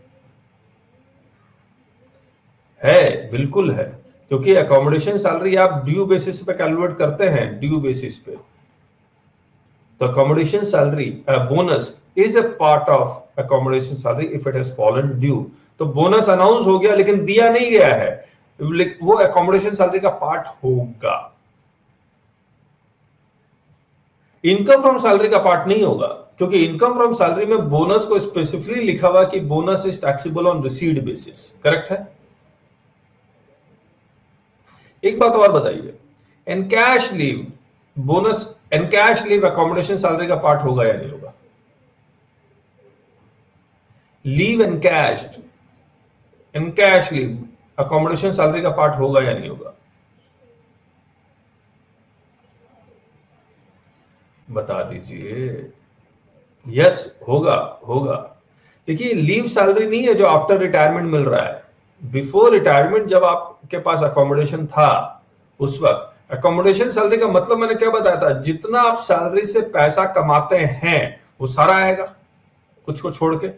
Speaker 1: है, बिल्कुल है, क्योंकि अकोमोडेशन सैलरी आप ड्यू बेसिस पे कैलकुलेट करते हैं, ड्यू बेसिस पे। तो accommodation salary bonus is a part of accommodation salary if it has fallen due. तो बोनस अनाउंस हो गया लेकिन दिया नहीं गया है, वो अकोमोडेशन सैलरी का पार्ट होगा। इनकम फ्रॉम सैलरी का पार्ट नहीं होगा, क्योंकि इनकम फ्रॉम सैलरी में बोनस को स्पेसिफिकली लिखा हुआ कि bonus is taxable on received basis. Correct है। एक बात और बताइए, encash leave bonus, encash leave accommodation salary का पार्ट होगा या नहीं होगा? Leave encashed, encash leave accommodation salary का पार्ट होगा या नहीं होगा? बता दीजिए। यस, होगा, होगा। देखिए, लीव सैलरी नहीं है जो आफ्टर रिटायरमेंट मिल रहा है। बिफोर रिटायरमेंट जब आपके पास अकोमोडेशन था, उस वक्त अकोमोडेशन सैलरी का मतलब मैंने क्या बताया था, जितना आप सैलरी से पैसा कमाते हैं वो सारा आएगा, कुछ को छोड़ के।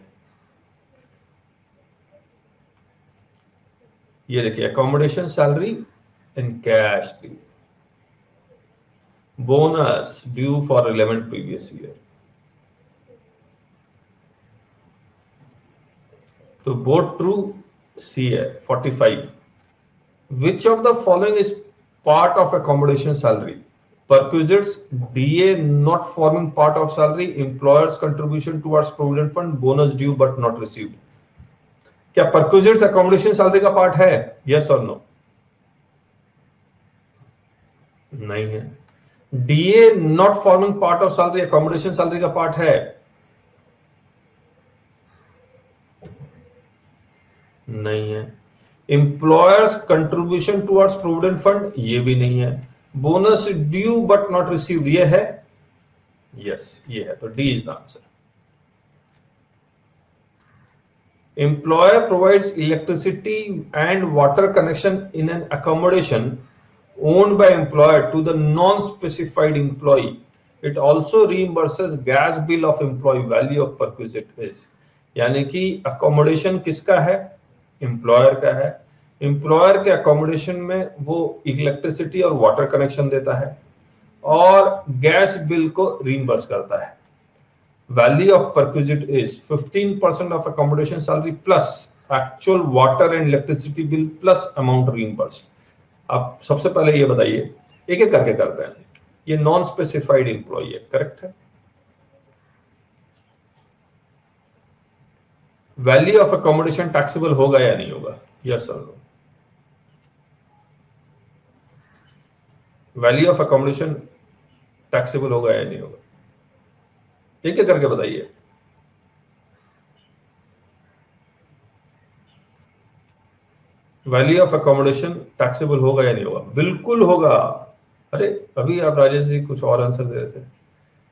Speaker 1: ये देखिए, accommodation salary in cash, bonus due for 11 previous year. तो बोथ ट्रू, सी है 45। Which of the following is part of accommodation salary? Perquisites, DA not forming part of salary, employer's contribution towards provident fund, bonus due but not received. क्या perquisites accommodation salary का part है? Yes or no? नहीं है। DA not forming part of salary accommodation salary का part है? नहीं है। Employers contribution towards provident fund, ये भी नहीं है। Bonus due but not received, ये है, यस ये है, तो D is the answer. Employer provides electricity and water connection in an accommodation owned by employer to the non-specified employee. It also reimburses gas bill of employee, value of perquisite is, यानी कि accommodation किसका है, employer का है। employer के accommodation में वो electricity और water connection देता है और gas bill को reimburse करता है। Value of perquisite is 15% of accommodation salary plus actual water and electricity bill plus amount reimbursed। आप सबसे पहले ये बताइए, एक एक करके करते हैं। ये नॉन स्पेसिफाइड एम्प्लॉई है, करेक्ट है। वैल्यू ऑफ अकोमोडेशन टैक्सेबल होगा या नहीं होगा, yes sir no. Value of accommodation taxable होगा या नहीं होगा, एक एक करके बताइए। वैल्यू ऑफ अकोमोडेशन टैक्सेबल होगा या नहीं होगा, बिल्कुल होगा। अरे अभी आप राजेश जी कुछ और आंसर दे रहे थे।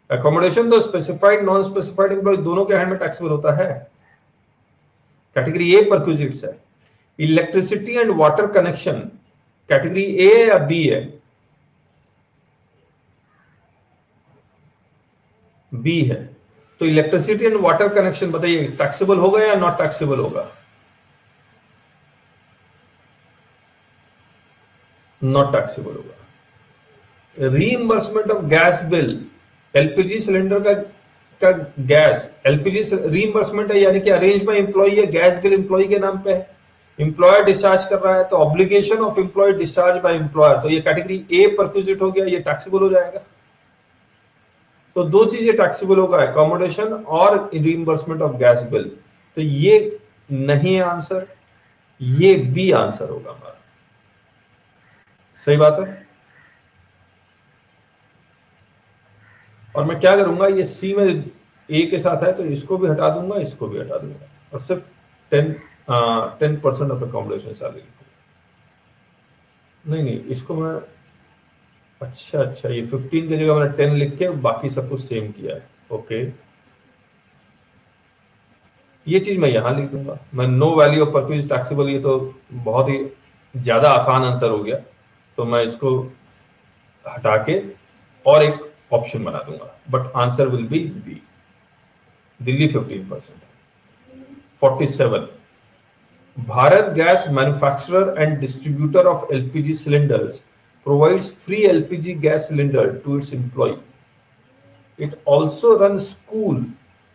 Speaker 1: अकोमोडेशन तो स्पेसिफाइड नॉन स्पेसिफाइड एम्प्लॉय दोनों के हैंड में टैक्सेबल होता है। कैटेगरी ए परक्विजिट्स है। Electricity and water connection category A या बी है, बी है। तो इलेक्ट्रिसिटी एंड वाटर कनेक्शन बताइए टैक्सेबल होगा या नॉट टैक्सेबल होगा, नॉट टैक्सेबल होगा। Reimbursement of gas bill, LPG cylinder का गैस एलपीजी रीइंबर्समेंट है, यानी कि अरेंज बाय एम्प्लॉय है, गैस बिल एम्प्लॉय के नाम पे है, एम्प्लॉयर डिस्चार्ज कर रहा है, तो obligation of employ discharge by employer, तो ये कैटेगरी ए परक्विजिट हो गया, ये टैक्सेबल हो जाएगा। तो दो चीजें टैक्सेबल होगा, अकोमोडेशन और रीइंबर्समेंट ऑफ गैस बिल, तो ये नहीं है आंसर, ये बी आंसर होगा हमारा। सही बात है। और मैं क्या करूंगा, ये सी में ए के साथ है तो इसको भी हटा दूंगा, इसको भी हटा दूंगा और सिर्फ 10% ऑफ अकोमोडेशन सैलरी। नहीं इसको मैं अच्छा ये 15 की जगह मैंने 10 लिख के बाकी सब कुछ सेम किया है, ओके। ये चीज मैं यहां लिख दूंगा, मैं नो वैल्यू ऑफ परक्विज टैक्सेबल, ये तो बहुत ही ज्यादा आसान आंसर हो गया, तो मैं इसको हटा के और एक ऑप्शन बना दूंगा, but answer will be B, Delhi 15%। 47, Bharat gas manufacturer and distributor of LPG cylinders provides free LPG gas cylinder to its employee. It also runs school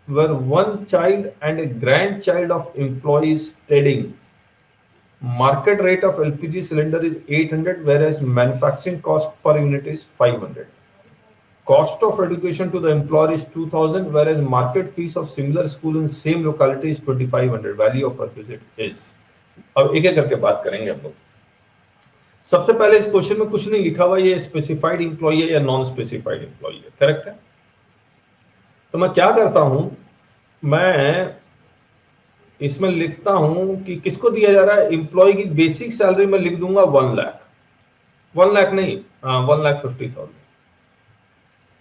Speaker 1: where one child and a grandchild of employees studying. Market rate of LPG cylinder is 800, whereas manufacturing cost per unit is 500. Cost of education to the employer is 2000, whereas market fees of similar school in same locality is 2500. Value of perquisite is. अब एक एक करके बात करेंगे हम लोग। सबसे पहले इस क्वेश्चन में कुछ नहीं लिखा हुआ, ये स्पेसिफाइड एम्प्लॉय है या नॉन स्पेसिफाइड एम्प्लॉय है, करेक्ट है। तो मैं क्या करता हूं, मैं इसमें लिखता हूं कि किसको दिया जा रहा है, एम्प्लॉय की बेसिक सैलरी में लिख दूंगा 1 लाख, 1 लाख नहीं 1,50,000।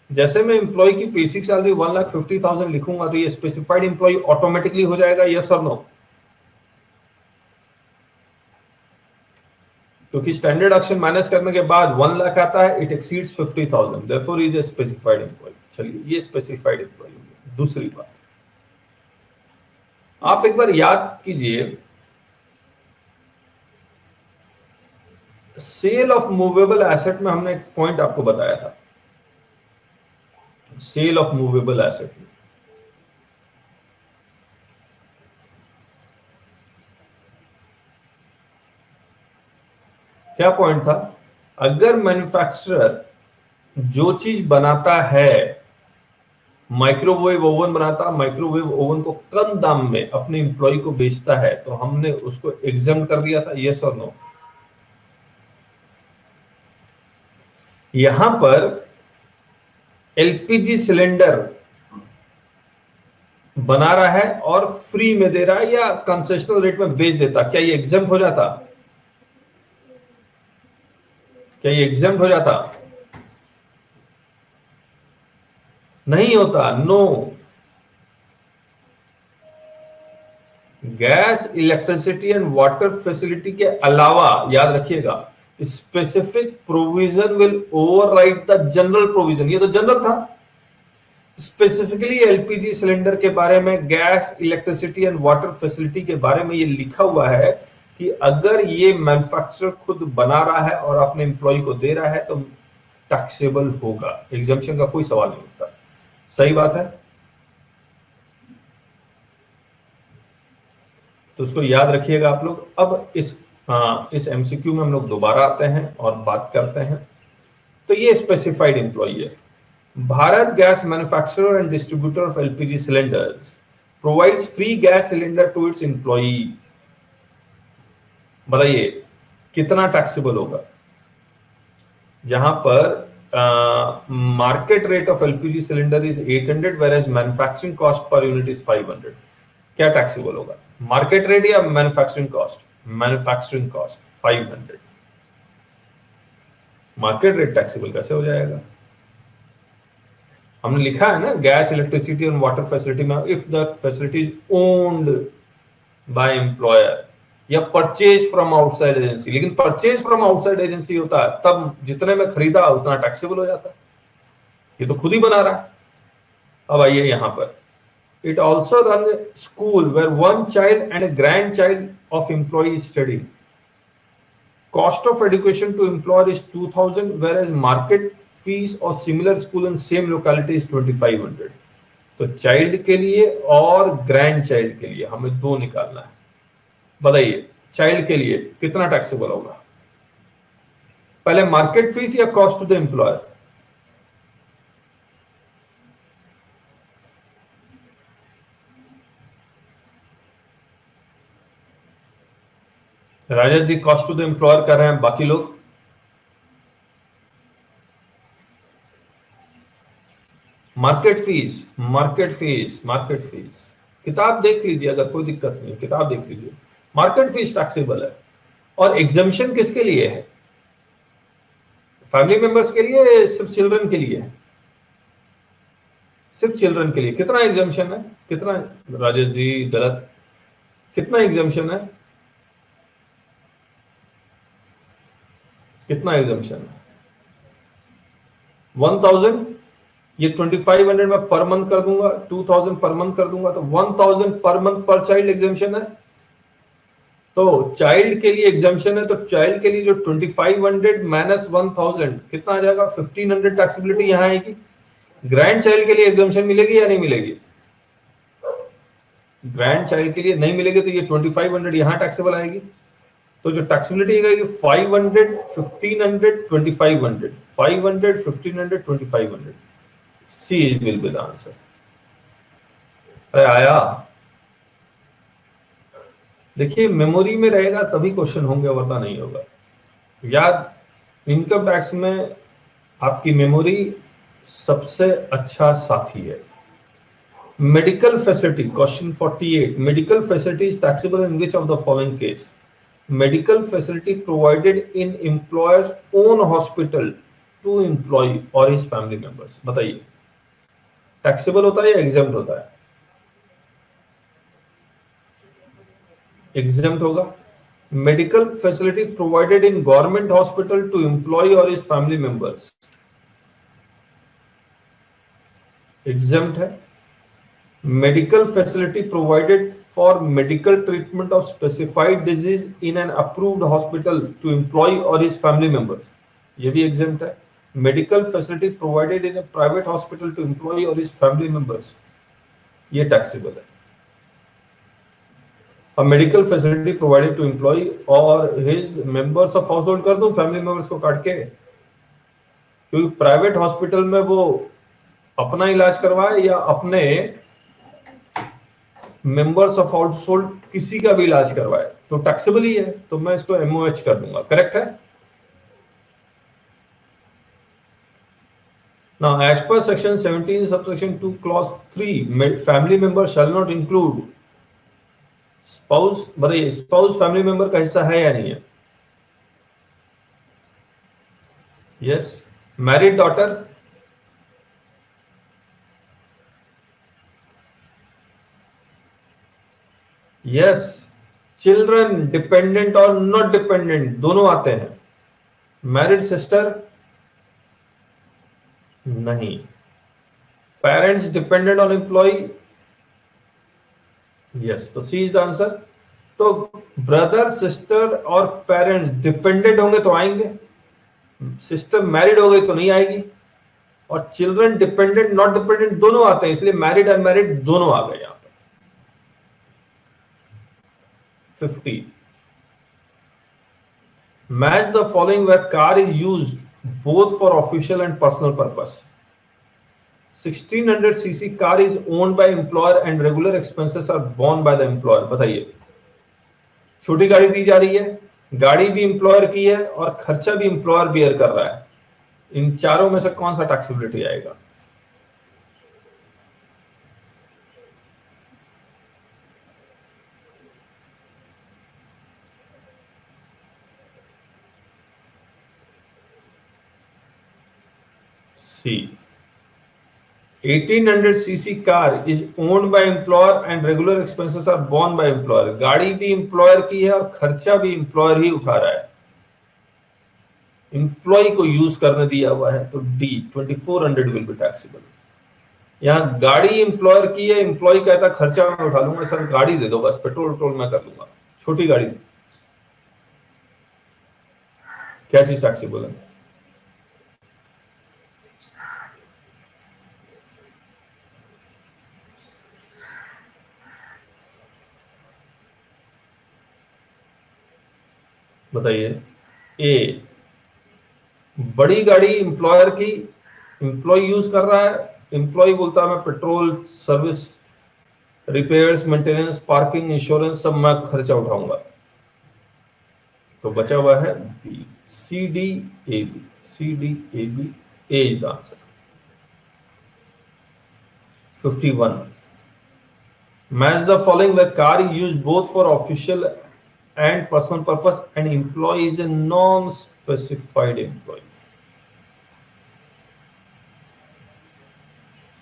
Speaker 1: जैसे मैं एम्प्लॉय की बेसिक सैलरी 1,50,000 लिखूंगा तो ये स्पेसिफाइड एम्प्लॉय ऑटोमेटिकली हो जाएगा, यस और नो। क्योंकि स्टैंडर्ड एक्शन माइनस करने के बाद 1 लाख आता है, it exceeds 50,000, therefore is a specified employ. चलिए ये स्पेसिफाइड एम्प्लॉय हो गया। दूसरी बात, आप एक बार याद कीजिए, सेल ऑफ मूवेबल एसेट में हमने एक पॉइंट आपको बताया था, सेल ऑफ मूवेबल एसेट में क्या पॉइंट था, अगर मैन्युफैक्चरर जो चीज बनाता है, माइक्रोवेव ओवन बनाता, माइक्रोवेव ओवन को कम दाम में अपने एम्प्लॉय को बेचता है, तो हमने उसको एग्जाम कर दिया था, यस और नो। यहां पर एलपीजी सिलेंडर बना रहा है और फ्री में दे रहा है या कंसेशनल रेट में बेच देता, क्या ये एग्जाम हो जाता, क्या ये एग्जाम्प्ट हो जाता? नहीं होता, no. Gas, electricity and water facility के अलावा याद रखिएगा, specific provision will override the general provision. ये तो जनरल था। स्पेसिफिकली एलपीजी सिलेंडर के बारे में, gas, electricity and water facility के बारे में ये लिखा हुआ है कि अगर ये मैन्युफैक्चरर खुद बना रहा है और अपने एम्प्लॉय को दे रहा है तो टैक्सेबल होगा। एग्जम्पशन का कोई सवाल नहीं होता। सही बात है, तो उसको याद रखिएगा आप लोग। अब इस एमसीक्यू में हम लोग दोबारा आते हैं और बात करते हैं। तो ये स्पेसिफाइड एम्प्लॉय है। Bharat gas manufacturer and distributor of LPG cylinders provides free gas cylinder to its employee. बताइए कितना टैक्सेबल होगा? जहां पर market rate of LPG cylinder is 800 whereas manufacturing cost per unit is 500। क्या टैक्सेबल होगा? मार्केट रेट या manufacturing cost? Manufacturing cost 500। Market rate taxable कैसे हो जाएगा? हमने लिखा है ना, gas, electricity and water facility में, if the facility is owned by employer या परचेज फ्रॉम आउटसाइड एजेंसी। लेकिन परचेज फ्रॉम आउटसाइड एजेंसी होता है तब जितने में खरीदा उतना टैक्सेबल हो जाता है। ये तो खुद ही बना रहा है। अब आइए यहां पर, it also runs a school where one child and a grandchild of employee is studying. Cost of education to employer is 2000 whereas market fees of similar school in same locality is 2500। तो child के लिए और grand child के लिए हमें दो निकालना है। बताइए चाइल्ड के लिए कितना टैक्सेबल होगा? पहले मार्केट फीस या cost to the employer? Raja ji cost to the employer कर रहे हैं, बाकी लोग? Market fees, market fees, market fees. किताब देख लीजिए, अगर कोई दिक्कत नहीं, किताब देख लीजिए। मार्केट फीस टैक्सेबल है। और एग्जामिशन किसके लिए है? फैमिली मेंबर्स के लिए, सिर्फ चिल्ड्रन के लिए? सिर्फ चिल्ड्रन के लिए। कितना एग्जामिशन है? कितना? राजेश जी गलत। कितना एग्जामिशन है? कितना एग्जामिशन है? 1000। ये 2500 में पर मंथ कर दूंगा, 2000 पर मंथ कर दूंगा, तो 1000 पर मंथ पर चाइल्ड एग्जामिशन है। तो चाइल्ड के लिए एग्जामिशन है, तो चाइल्ड के लिए जो 2500 माइनस 1000 कितना आ जाएगा? 1500 टैक्सेबिलिटी यहां आएगी। ग्रैंड चाइल्ड के लिए एग्जामिशन मिलेगी या नहीं मिलेगी? ग्रैंड चाइल्ड के लिए नहीं मिलेगी, तो ये 2500 यहां टैक्सेबल आएगी। तो जो टैक्सेबिलिटी आएगी 500, 1500, 2500, 500, 1500, 2500। C will be the answer. अरे आया? देखिए मेमोरी में रहेगा तभी क्वेश्चन होंगे, वरना नहीं होगा। याद, इनकम टैक्स में आपकी मेमोरी सबसे अच्छा साथी है। Medical facility, question 48, medical facility is taxable in which of the following case? Medical facility provided in employer's own hospital to employ और हिज फैमिली मेंबर्स। बताइए टैक्सेबल होता है या एग्जेम्प्ट होता है? एग्जेम्प्ट होगा। Medical facility provided in government hospital to employ और his family members, exempt है। Medical facility provided for medical treatment of specified disease in an approved hospital to employ और हिज फैमिली मेंबर्स, ये भी exempt है। Medical facility provided in a private hospital to employ और his family members, ये taxable है। अब medical facility provided to employ और his members of household कर दूं, फैमिली मेंबर्स को काट के, क्योंकि प्राइवेट हॉस्पिटल में वो अपना इलाज करवाए या अपने मेंबर्स ऑफ हाउस होल्ड किसी का भी इलाज करवाए तो टैक्सेबल ही है, तो मैं इसको एमओएच कर दूंगा। करेक्ट है ना? एज पर section 17 subsection 2 clause 3 family member shall not include spouse. बताइए स्पाउस फैमिली मेंबर का हिस्सा है या नहीं है? Yes. Married daughter, yes. Children, dependent और नॉट डिपेंडेंट दोनों आते हैं। मैरिड सिस्टर, नहीं। Parents dependent on employ, yes. तो सी इज द आंसर। तो ब्रदर, सिस्टर और पेरेंट्स डिपेंडेंट होंगे तो आएंगे, सिस्टर मैरिड हो गई तो नहीं आएगी। और चिल्ड्रन डिपेंडेंट नॉट डिपेंडेंट दोनों आते हैं, इसलिए मैरिड अनमैरिड दोनों आ गए यहां पर। 50। Match the following where car is used both for official and personal purpose. 1600 CC car is owned by employer and regular expenses are borne by the employer. बताइए, छोटी गाड़ी दी जा रही है, गाड़ी भी एम्प्लॉयर की है और खर्चा भी एम्प्लॉयर बियर कर रहा है, इन चारों में से कौन सा टैक्सेबिलिटी आएगा? C. 1800 CC car is owned by employer and regular expenses are borne by employer. गाड़ी भी एम्प्लॉयर की है और खर्चा भी एम्प्लॉयर ही उठा रहा है, एम्प्लॉय को यूज करने दिया हुआ है। तो डी 2400 विल बी टैक्सेबल। यहाँ गाड़ी एम्प्लॉयर की है, एम्प्लॉय कहता खर्चा मैं उठा लूंगा, सर गाड़ी दे दो बस, पेट्रोल पेट्रोल मैं कर लूंगा, छोटी गाड़ी। क्या चीज टैक्सेबल है? बताइए। ए, बड़ी गाड़ी एम्प्लॉयर की, एम्प्लॉय यूज कर रहा है, एम्प्लॉय बोलता है मैं petrol, service, repairs, maintenance, parking, insurance सब मैं खर्चा उठाऊंगा। तो बचा हुआ है B, C D A B, C D A B, A is the answer. 51। Match the following where car is used both for official and personal purpose and employee is a non-specified employee।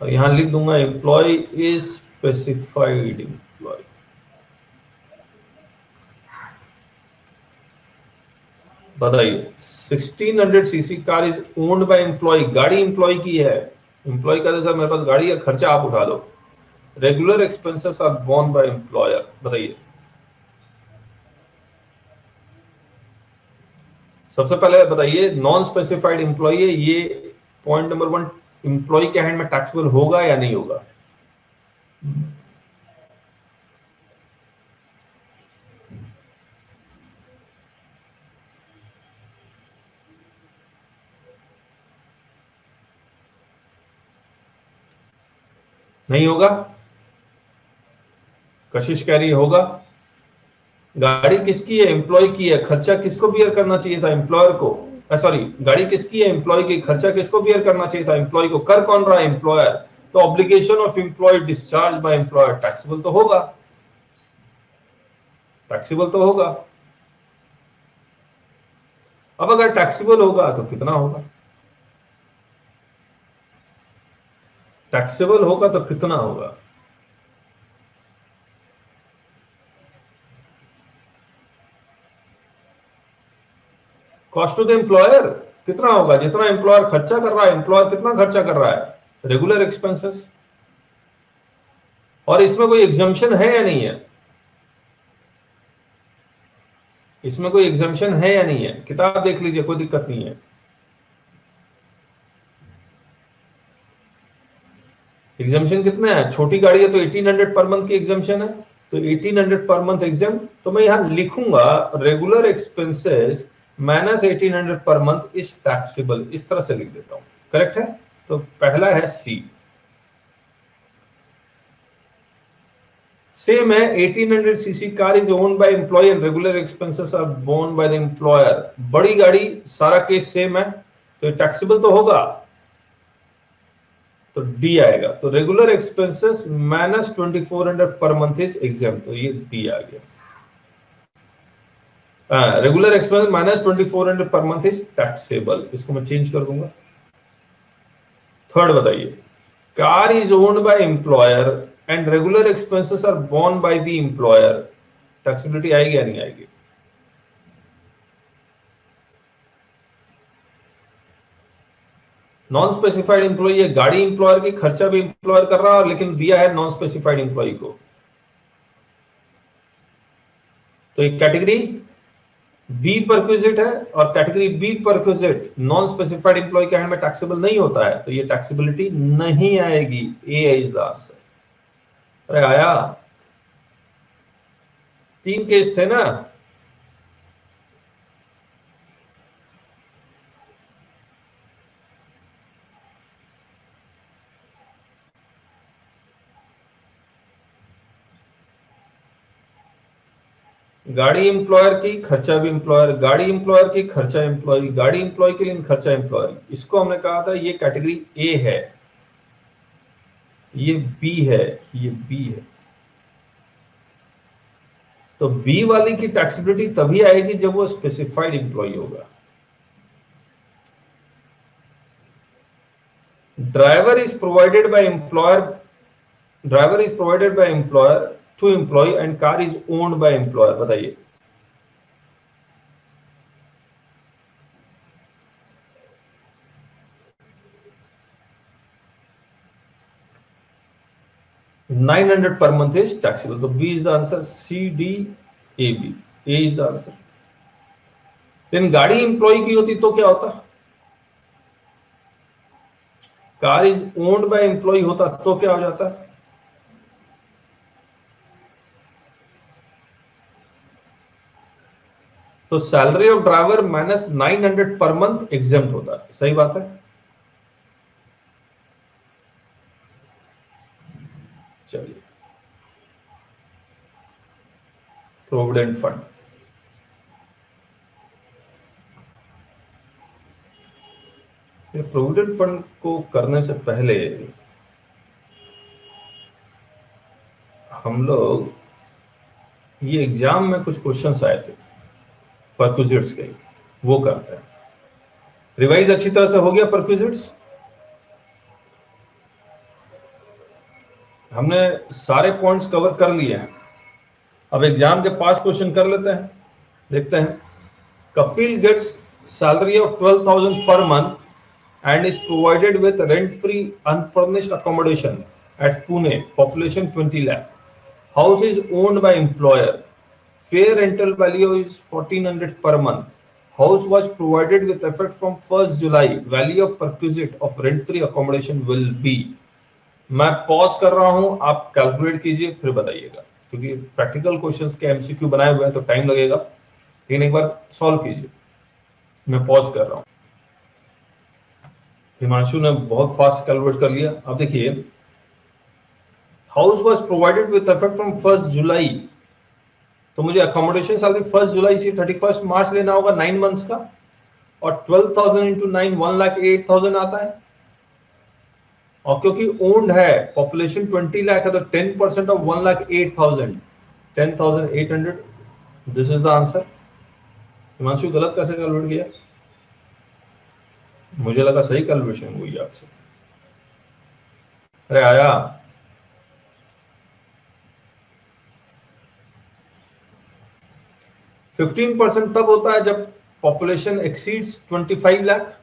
Speaker 1: और यहां लिख दूंगा employ is specified employ. बताइए, 1600 CC car is owned by employ, गाड़ी employ की है, employ कहते sir मेरे पास गाड़ी है, खर्चा आप उठा लो। Regular expenses are borne by employer. बताइए, सबसे पहले बताइए, नॉन स्पेसिफाइड एम्प्लॉय है ये, पॉइंट नंबर 1, एम्प्लॉय के हैंड में टैक्सेबल होगा या नहीं होगा? नहीं होगा? कशिश कह रही होगा। गाड़ी किसकी है? एम्प्लॉय की है, खर्चा किसको बियर करना चाहिए था? एम्प्लॉयर को। सॉरी, गाड़ी किसकी है? एम्प्लॉय की, खर्चा किसको बियर करना चाहिए था? एम्प्लॉय को। कर कौन रहा है? एम्प्लॉयर। तो obligation of employ discharge by employer taxable तो होगा, टैक्सेबल तो होगा। अब अगर टैक्सेबल होगा तो कितना होगा? टैक्सेबल होगा तो कितना होगा? कॉस्ट टू द एम्प्लॉयर कितना होगा? जितना एम्प्लॉयर खर्चा कर रहा है, एम्प्लॉयर कितना खर्चा कर रहा है? Regular expenses. और इसमें कोई एग्जम्पशन है या नहीं है? इसमें कोई एग्जम्पशन है या नहीं है? किताब देख लीजिए, कोई दिक्कत नहीं है। एग्जामेशन कितना है? छोटी गाड़ी है तो 1800 पर मंथ की एग्जामेशन है, तो 1800 पर मंथ एग्जाम। तो मैं यहां लिखूंगा regular expenses minus 1800 per month is taxable, इस तरह से लिख देता हूं। करेक्ट है? तो पहला है सी। सेम है, 1800 CC car is owned by employ and regular expenses are borne by the employer. बड़ी गाड़ी, सारा केस सेम है, तो टैक्सेबल तो होगा, तो डी आएगा। तो regular expenses minus 2400 per month is exam, तो ये डी आ गया। Regular expense minus 2400 per month is taxable, इसको मैं चेंज कर दूंगा। थर्ड बताइए, car is owned by employer and regular expenses are borne by the employer, taxability आएगी या नहीं आएगी? नॉन स्पेसिफाइड एम्प्लॉय, गाड़ी एम्प्लॉयर की, खर्चा भी एम्प्लॉयर कर रहा है, लेकिन दिया है नॉन स्पेसिफाइड एम्प्लॉय को, तो एक कैटेगरी बी परक्विजिट है, और category B perquisite non specified employ के हैंड में टैक्सेबल नहीं होता है, तो ये टैक्सेबिलिटी नहीं आएगी। A is the answer. अरे आया, 3 केस थे ना। गाड़ी एम्प्लॉयर की, खर्चा भी एम्प्लॉयर, गाड़ी एम्प्लॉयर की, खर्चा एम्प्लॉय, गाड़ी एम्प्लॉय के लिए खर्चा एम्प्लॉय, इसको हमने कहा था ये कैटेगरी ए है, ये बी है, ये बी है। तो बी वाली की टैक्सेबिलिटी तभी आएगी जब वो स्पेसिफाइड एम्प्लॉय होगा। Driver is provided by employer, driver is provided by employer to employ and car is owned by employer, बताइए। $900 per month is taxable, तो B is the answer, C D A B, A is the answer। लेकिन गाड़ी employ की होती तो क्या होता? Car is owned by employ होता तो क्या हो जाता? तो salary of driver minus 900 per month exempt होता है, सही बात है। चलिए, प्रोविडेंट फंड, ये प्रोविडेंट फंड को करने से पहले हम लोग, ये एग्जाम में कुछ क्वेश्चंस आए थे परक्विजिट्स के, वो करते हैं। रिवाइज अच्छी तरह से हो गया परक्विजिट्स? हमने सारे पॉइंट्स कवर कर लिए हैं। अब एग्जाम के 5 क्वेश्चन कर लेते हैं, देखते हैं। Kapil gets salary of 12,000 per month and is provided with rent-free unfurnished accommodation at Pune, population 20 lakh. House is owned by employer. Fair rental value is 1,400 per month. House was provided with effect from 1st July. Value of perquisite of rent-free accommodation will be. मैं pause कर रहा हूं, आप calculate कीजिए फिर बताइएगा, क्योंकि practical questions के एमसीक्यू बनाए हुए हैं तो टाइम लगेगा, लेकिन एक बार सॉल्व कीजिए। मैं पॉज कर रहा हूं। हिमांशु ने बहुत फास्ट कैलकुलेट कर लिया। अब देखिए, house was provided with effect from 1st जुलाई, तो मुझे अकोमोडेशन सैलरी 1st जुलाई से 31st मार्च लेना होगा 9 मंथ्स का, और 12,000 इंटू 9 1,08,000 आता है, और क्योंकि ओन्ड है, पॉपुलेशन 20 लाख है, तो 10% of 1,08,000, 10,800, this is the answer. Himanshu गलत कैसे कैलकुलेट किया? मुझे लगा सही कैलकुलेशन हुई आपसे। अरे आया, फिफ्टीन परसेंट तब होता है जब पॉपुलेशन एक्सीड्स 25 लाख,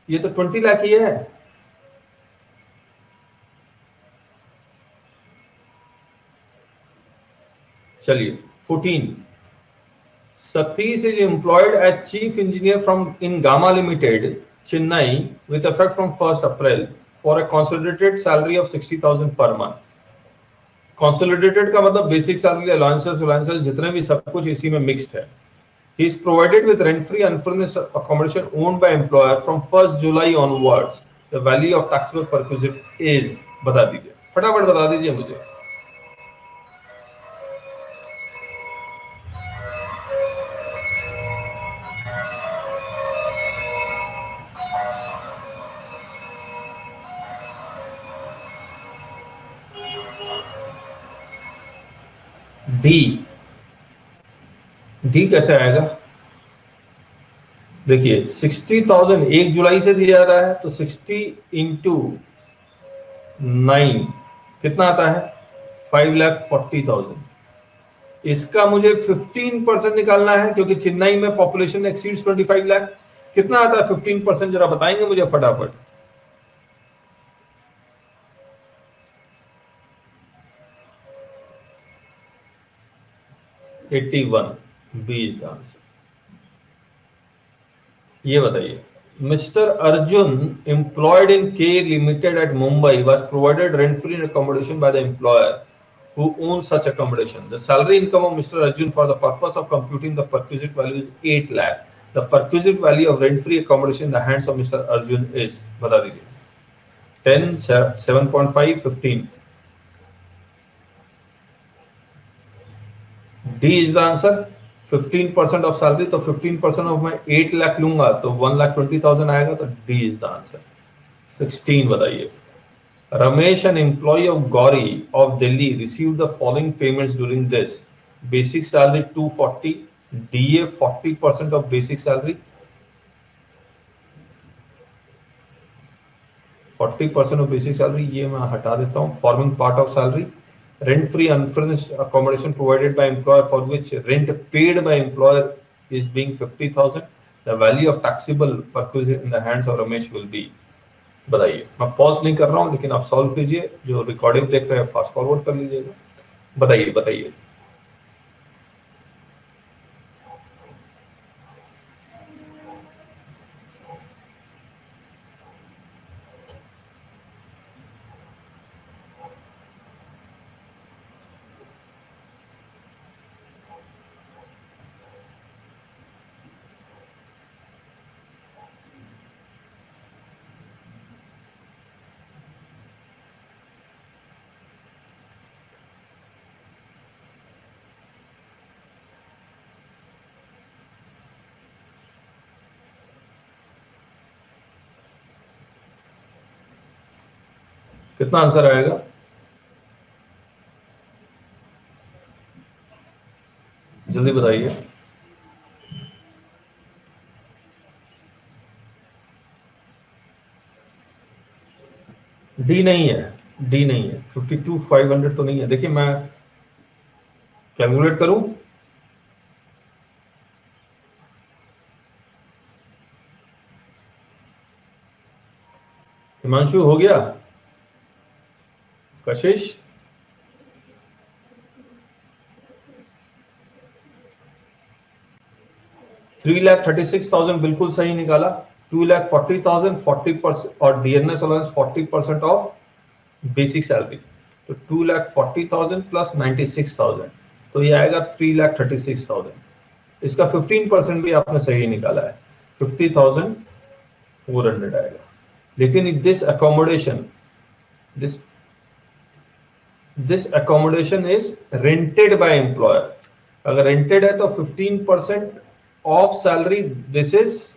Speaker 1: ये तो 20 लाख ही है। चलिए 14, Satish is employed as chief engineer from in Gamma Limited, Chennai, with effect from 1st April for a consolidated salary of 60,000 per month. Consolidated का मतलब बेसिक सैलरी, अलाउंसेस जितने भी सब कुछ इसी में मिक्स्ड है। He is provided with rent-free unfurnished accommodation owned by employer from 1st July onwards. The value of taxable perquisite is, बता दीजिए, फटाफट बता दीजिए मुझे। डी, डी कैसे आएगा? देखिए 60,000 1 जुलाई से दिया जा रहा है, तो 60 इंटू 9 कितना आता है? 5,40,000। इसका मुझे 15% निकालना है, क्योंकि चेन्नई में पॉपुलेशन एक्सीड्स 25 लाख। कितना आता है 15%, जरा बताएंगे मुझे फटाफट। 81। B is the answer. ये बताइए, mister Arjun employed in K Limited at Mumbai was provided rent-free accommodation by the employer who owns such accommodation. The salary income of Mr. Arjun for the purpose of computing the perquisite value is 8 lakh. The perquisite value of rent-free accommodation in the hands of Mr. Arjun is, बता दीजिए। 10, 7.5, 15। D is the answer। 15% of salary, तो 15% of मैं 8 लाख लूंगा तो 1,20,000 आएगा, तो D is the answer। 16 बताइए, Ramesh, an employee of Gauri of Delhi, received the following payments during this: basic salary 240, DA 40% of basic salary, 40% of basic salary, ये मैं हटा देता हूँ, forming part of salary, rent free unfurnished accommodation provided by employer for which rent paid by employer is being 50,000. The value of taxable perquisite in the hands of Ramesh will be, बताइए। मैं pause नहीं कर रहा हूं, लेकिन आप solve कीजिए। जो रिकॉर्डिंग देख रहे हैं फास्ट फॉरवर्ड कर लीजिएगा। बताइए बताइए। कितना आंसर आएगा? जल्दी बताइए। डी नहीं है, डी नहीं है। 52,500 तो नहीं है। देखिए मैं कैलकुलेट करूं, हिमांशु हो गया? कशिश? $3,36,000 बिल्कुल सही निकाला। 2,40,000 40% और DNS allowance 40% of basic salary, तो 2,40,000 प्लस 96,000, तो ये आएगा 3,36,000। इसका 15% भी आपने सही निकाला है, 50,400 आएगा। लेकिन this accommodation is rented by employer. अगर रेंटेड है तो 15% of salary, this is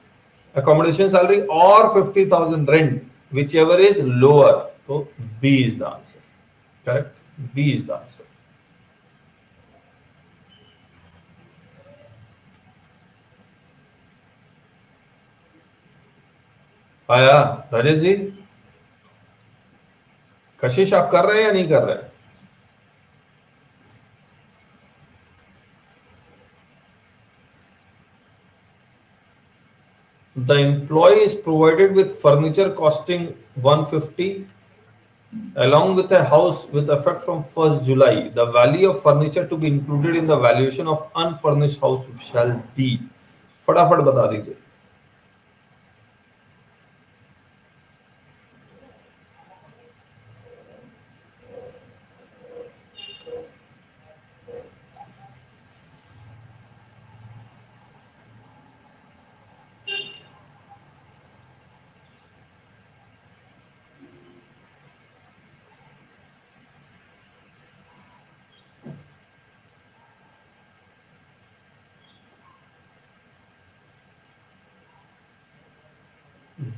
Speaker 1: accommodation salary, or 50,000 rent, whichever is lower. So B is the answer. Correct? B is the answer. आया राजेश जी? कशिश आप कर रहे हैं या नहीं कर रहे हैं? The employee is provided with furniture costing 150 along with a house with effect from 1st July. The value of furniture to be included in the valuation of unfurnished house shall be, फटाफट बता दीजिए।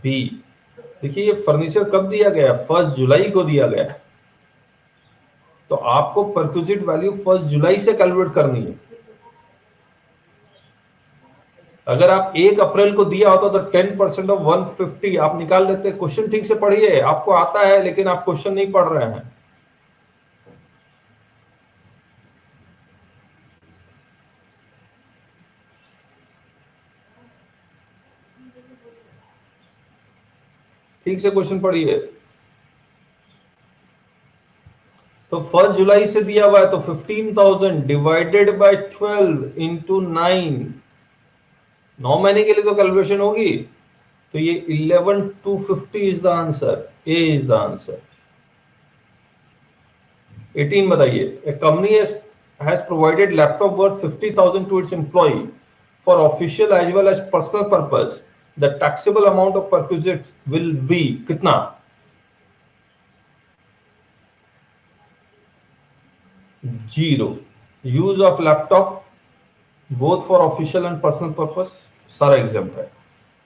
Speaker 1: B. देखिए ये furniture कब दिया गया है? 1 जुलाई को दिया गया है, तो आपको परक्विजिट वैल्यू 1 जुलाई से कैलकुलेट करनी है। अगर आप 1 अप्रैल को दिया होता तो 10% ऑफ 150 आप निकाल लेते। क्वेश्चन ठीक से पढ़िए, आपको आता है लेकिन आप क्वेश्चन नहीं पढ़ रहे हैं। ठीक से क्वेश्चन पढ़िए। तो 1 जुलाई से दिया हुआ है तो 15,000 डिवाइडेड बाय 12 इंटू 9 महीने के लिए तो कैलकुलेशन होगी। तो ये 11,250 is the answer, A is the answer. 18 बताइए। ए company has provided laptop worth 50,000 to its employee for official as well as personal purpose. The taxable amount of perquisite will be कितना? Zero. Use of laptop both for official and personal purpose सारा exempt है।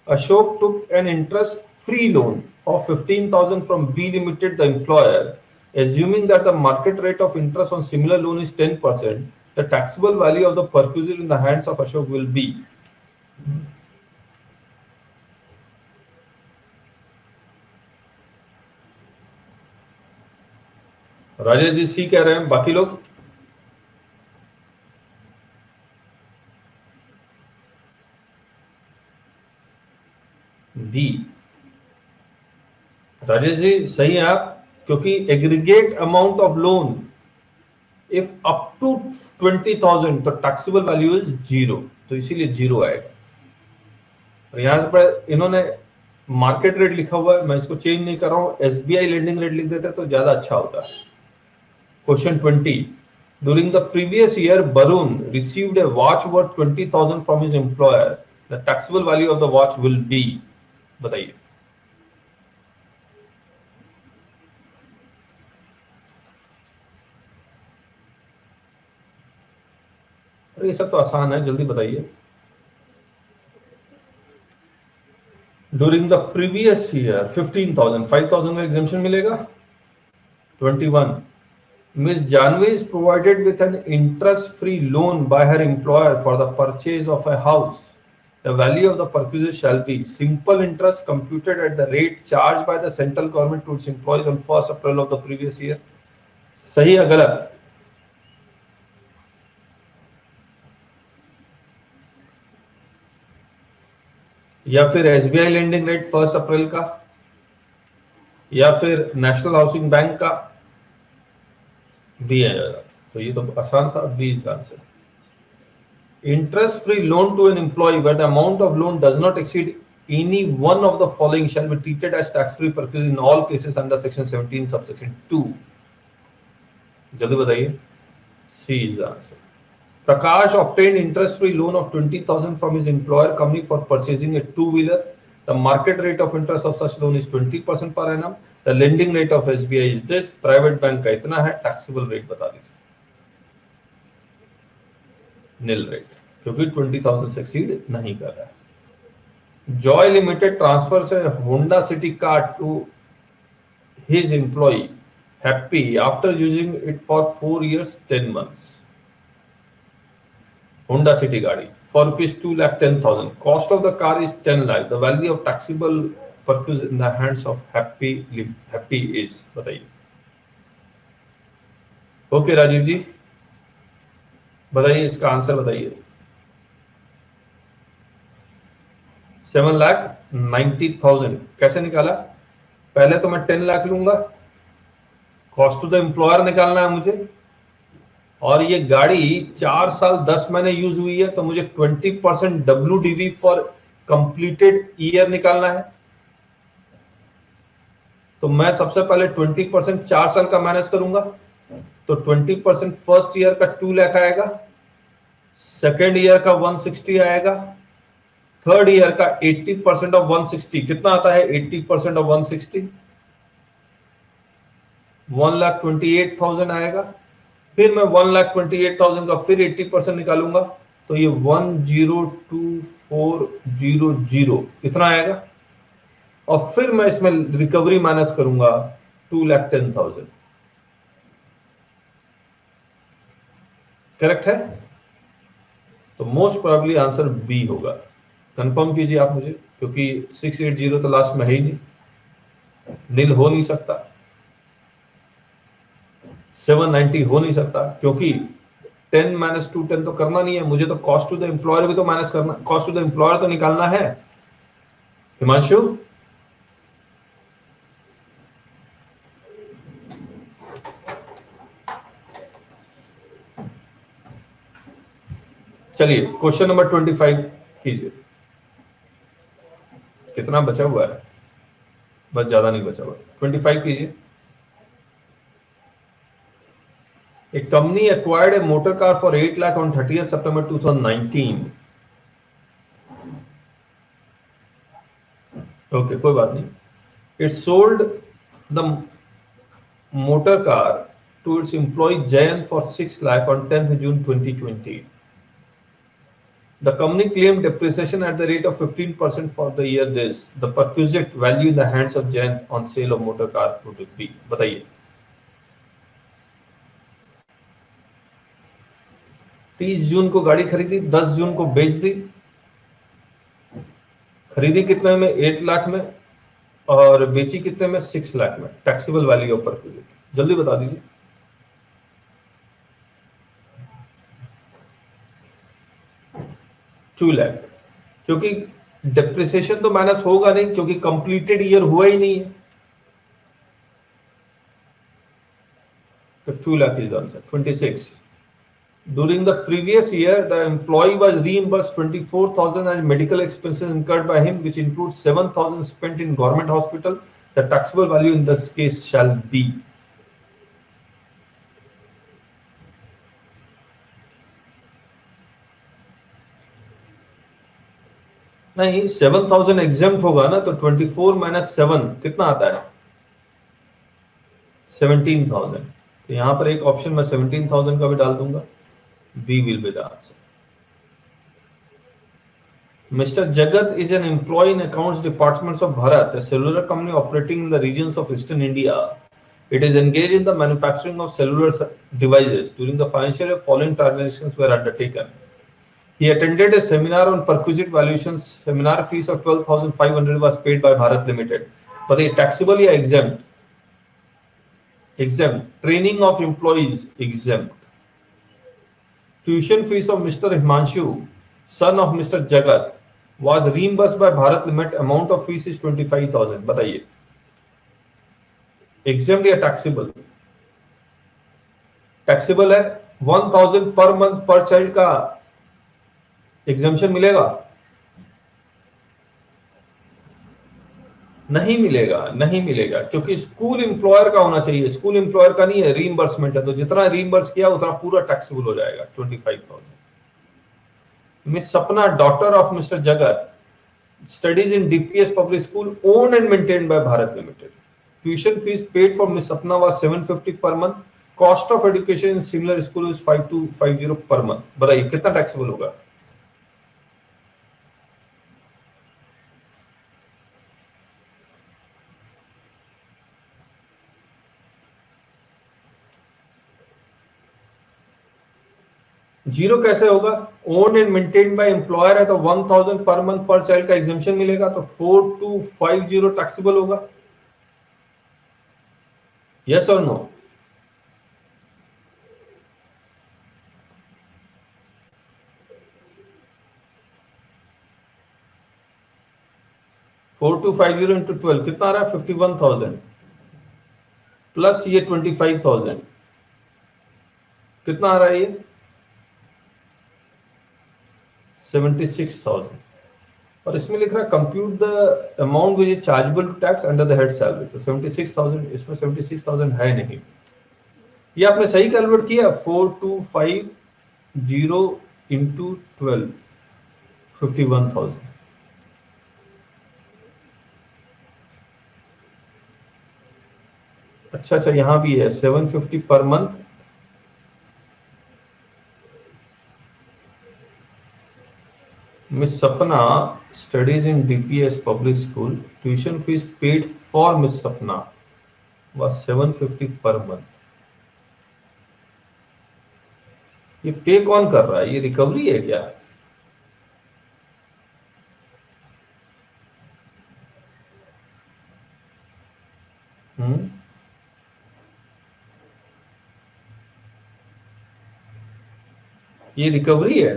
Speaker 1: Ashok took an interest-free loan of 15,000 from B Limited, the employer. Assuming that the market rate of interest on similar loan is 10%, the taxable value of the perquisite in the hands of Ashok will be. Rajesh ji C कह रहे हैं, बाकी लोग B. Rajesh ji सही है आप, क्योंकि aggregate amount of loan if up to 20,000 तो टैक्सेबल वैल्यू इज 0, तो इसीलिए 0 आएगा। और यहां पर इन्होंने मार्केट रेट लिखा हुआ है, मैं इसको चेंज नहीं कर रहा हूं, एसबीआई लेंडिंग रेट लिख देते तो ज्यादा अच्छा होता है। Question 20, during the previous year Barun received a watch worth 20,000 from his employer. The taxable value of the watch will be, बताइए। अरे ये सब तो आसान है, जल्दी बताइए। ड्यूरिंग द प्रीवियस ईयर 15,000, 5,000 का एग्जेम्पशन मिलेगा। 21, Ms. Janvi is provided with an interest-free loan by her employer for the purchase of a house. The value of the perquisite shall be simple interest computed at the rate charged by the central government to its employees on 1st April of the previous year. सही है गलत? या फिर SBI lending rate 1 अप्रैल का, या फिर national housing bank का? B है। तो ये तो आसान था, B is the answer. Interest-free loan to an employee where the amount of loan does not exceed any one of the following shall be treated as tax-free purchase in all cases under section 17 subsection 2. जल्दी बताइए। C is the answer. Prakash obtained interest-free loan of 20,000 from his employer company for purchasing a two-wheeler. The market rate of interest of such loan is 20% per annum. The lending rate of SBI is this. Private bank का इतना है। Taxable rate बता दीजिए। Nil rate, क्योंकि 20,000 से exceed नहीं कर रहा है। जॉय लिमिटेड ट्रांसफर से Honda City car to his employee Happy after using it for 4 years 10 months. Honda City गाड़ी for ₹2,10,000. Cost of the car is 10 lakh. The value of taxable purchase in the hands of happy is, बताइए। Okay Rajiv जी बताइए, इसका answer बताइए। 7,90,000 कैसे निकाला? पहले तो मैं 10 लाख लूंगा, कॉस्ट टू द एम्प्लॉयर निकालना है मुझे, और ये गाड़ी 4 साल 10 महीने यूज हुई है तो मुझे 20% WDV फॉर कंप्लीटेड ईयर निकालना है। तो मैं सबसे पहले 20% 4 साल का माइनस करूंगा, तो 20% फर्स्ट ईयर का 2 लाख आएगा, सेकेंड ईयर का 160 आएगा, थर्ड ईयर का 80% ऑफ 160 कितना आता है? 80% ऑफ 160 1,28,000 आएगा। फिर मैं 1,28,000 का फिर 80% निकालूंगा तो ये 1,02,400 कितना आएगा, और फिर मैं इसमें रिकवरी माइनस करूंगा 2,10,000। करेक्ट है? तो मोस्ट प्रोबेबली आंसर बी होगा। कंफर्म कीजिए आप मुझे, क्योंकि 680 तो लास्ट में है ही नहीं, नील हो नहीं सकता, 790 हो नहीं सकता, क्योंकि 10 माइनस 2 10 तो करना नहीं है मुझे, तो कॉस्ट टू द एम्प्लॉयर भी तो माइनस करना, कॉस्ट टू द एम्प्लॉयर तो निकालना है। हिमांशु, चलिए क्वेश्चन नंबर 25 कीजिए। कितना बचा हुआ है? बस ज्यादा नहीं बचा हुआ, 25 कीजिए। A company acquired a motor car for 8 lakh on 30th September 2019. Okay, कोई बात नहीं। It sold the motor car to its employee Jayan for 6 lakh on 10th June 2020. The company claimed depreciation at the rate of 15% for the year this. The perquisite value in the hands of Jayan on sale of motor car would be, बताइए। 30 जून को गाड़ी खरीदी, 10 जून को बेच दी। खरीदी कितने में? 8 लाख में, और बेची कितने में? 6 लाख में। टैक्सेबल वैल्यू ऑफ परक्विजिट जल्दी बता दीजिए। 2 लाख, क्योंकि डेप्रिसिएशन तो माइनस होगा नहीं, क्योंकि कंप्लीटेड ईयर हुआ ही नहीं है, तो 2 lakh is answer. 26, during the previous year the employee was reimbursed 24,000 as medical expenses incurred by him, which includes 7,000 spent in government hospital. The taxable value in this case shall be, नहीं 7,000 exempt होगा ना, तो 24 minus 7 कितना आता है? 17,000। तो यहां पर एक ऑप्शन में 17,000 का भी डाल दूंगा, B will be the answer. Mr. Jagat is an employee in accounts departments of Bharat, a cellular company operating in the regions of eastern India. It is engaged in the manufacturing of cellular devices. During the financial year, following transactions were undertaken. He attended a seminar on perquisite valuations. Seminar fees of 12,500 was paid by Bharat Limited. But the taxable या exempt? Exempt. Training of employees exempt. Tuition fees of Mr. Himanshu, son of Mr. Jagat, was reimbursed by Bharat Limited. Amount of fees is 25,000. बताइए, exempt या taxable? Taxable है। 1,000 per month पर child का exemption मिलेगा? नहीं मिलेगा, नहीं मिलेगा, क्योंकि स्कूल एम्प्लॉयर का होना चाहिए, स्कूल एम्प्लॉयर का नहीं है, रीइंबर्समेंट है, तो जितना रीइंबर्स किया उतना पूरा टैक्सेबल हो जाएगा, 25,000। मिस सपना, डॉटर ऑफ मिस्टर जगत, studies in DPS public school owned and maintained by Bharat Limited. Tuition fees paid for Miss Sapna was 750 per month. Cost of education in similar school is 5250 per month. बताइए कितना taxable होगा? Zero कैसे होगा? Owned and maintained by employer है, तो 1,000 per month पर child का exemption मिलेगा, तो 4250 टैक्सेबल होगा। यस और no? Four two five zero into 12 कितना आ रहा है? 51,000 प्लस ये 25,000 कितना आ रहा है? ये 76,000। और इसमें लिख रहा है compute the amount which is chargeable to tax under the head salary, तो 76,000, इसमें 76,000 है नहीं। ये आपने सही कैलकुलेट किया, 4250 इंटू 12, 51,000। अच्छा, यहां भी है 750 per month, Miss Sapna studies in DPS public school. Tuition fees paid for Miss Sapna was 750 per month. ये पे कौन कर रहा है? ये रिकवरी है क्या? ये रिकवरी है।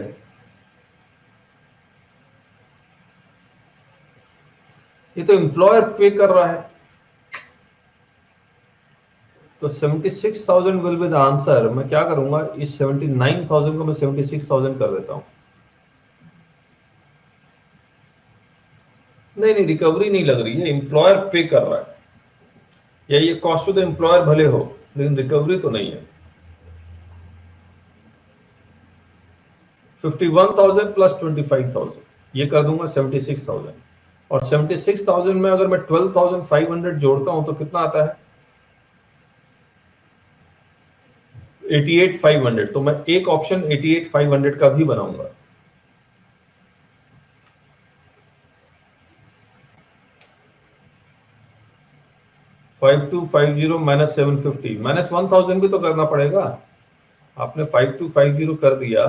Speaker 1: ये तो एम्प्लॉयर पे कर रहा है, तो 76,000 विल बी द आंसर। मैं क्या करूंगा, इस 79,000 को मैं 76,000 कर देता हूं। नहीं नहीं, रिकवरी नहीं लग रही है, एम्प्लॉयर पे कर रहा है, या ये कॉस्ट टू द एम्प्लॉयर भले हो, लेकिन रिकवरी तो नहीं है। 51,000 प्लस 25,000, ये कर दूंगा 76,000। और 76,000 में अगर मैं 12,500 जोड़ता हूं तो कितना आता है, 88,500। तो मैं एक ऑप्शन 88,500 का भी बनाऊंगा। -5250 माइनस 750 माइनस 1,000 भी तो करना पड़ेगा। आपने 5250 कर दिया,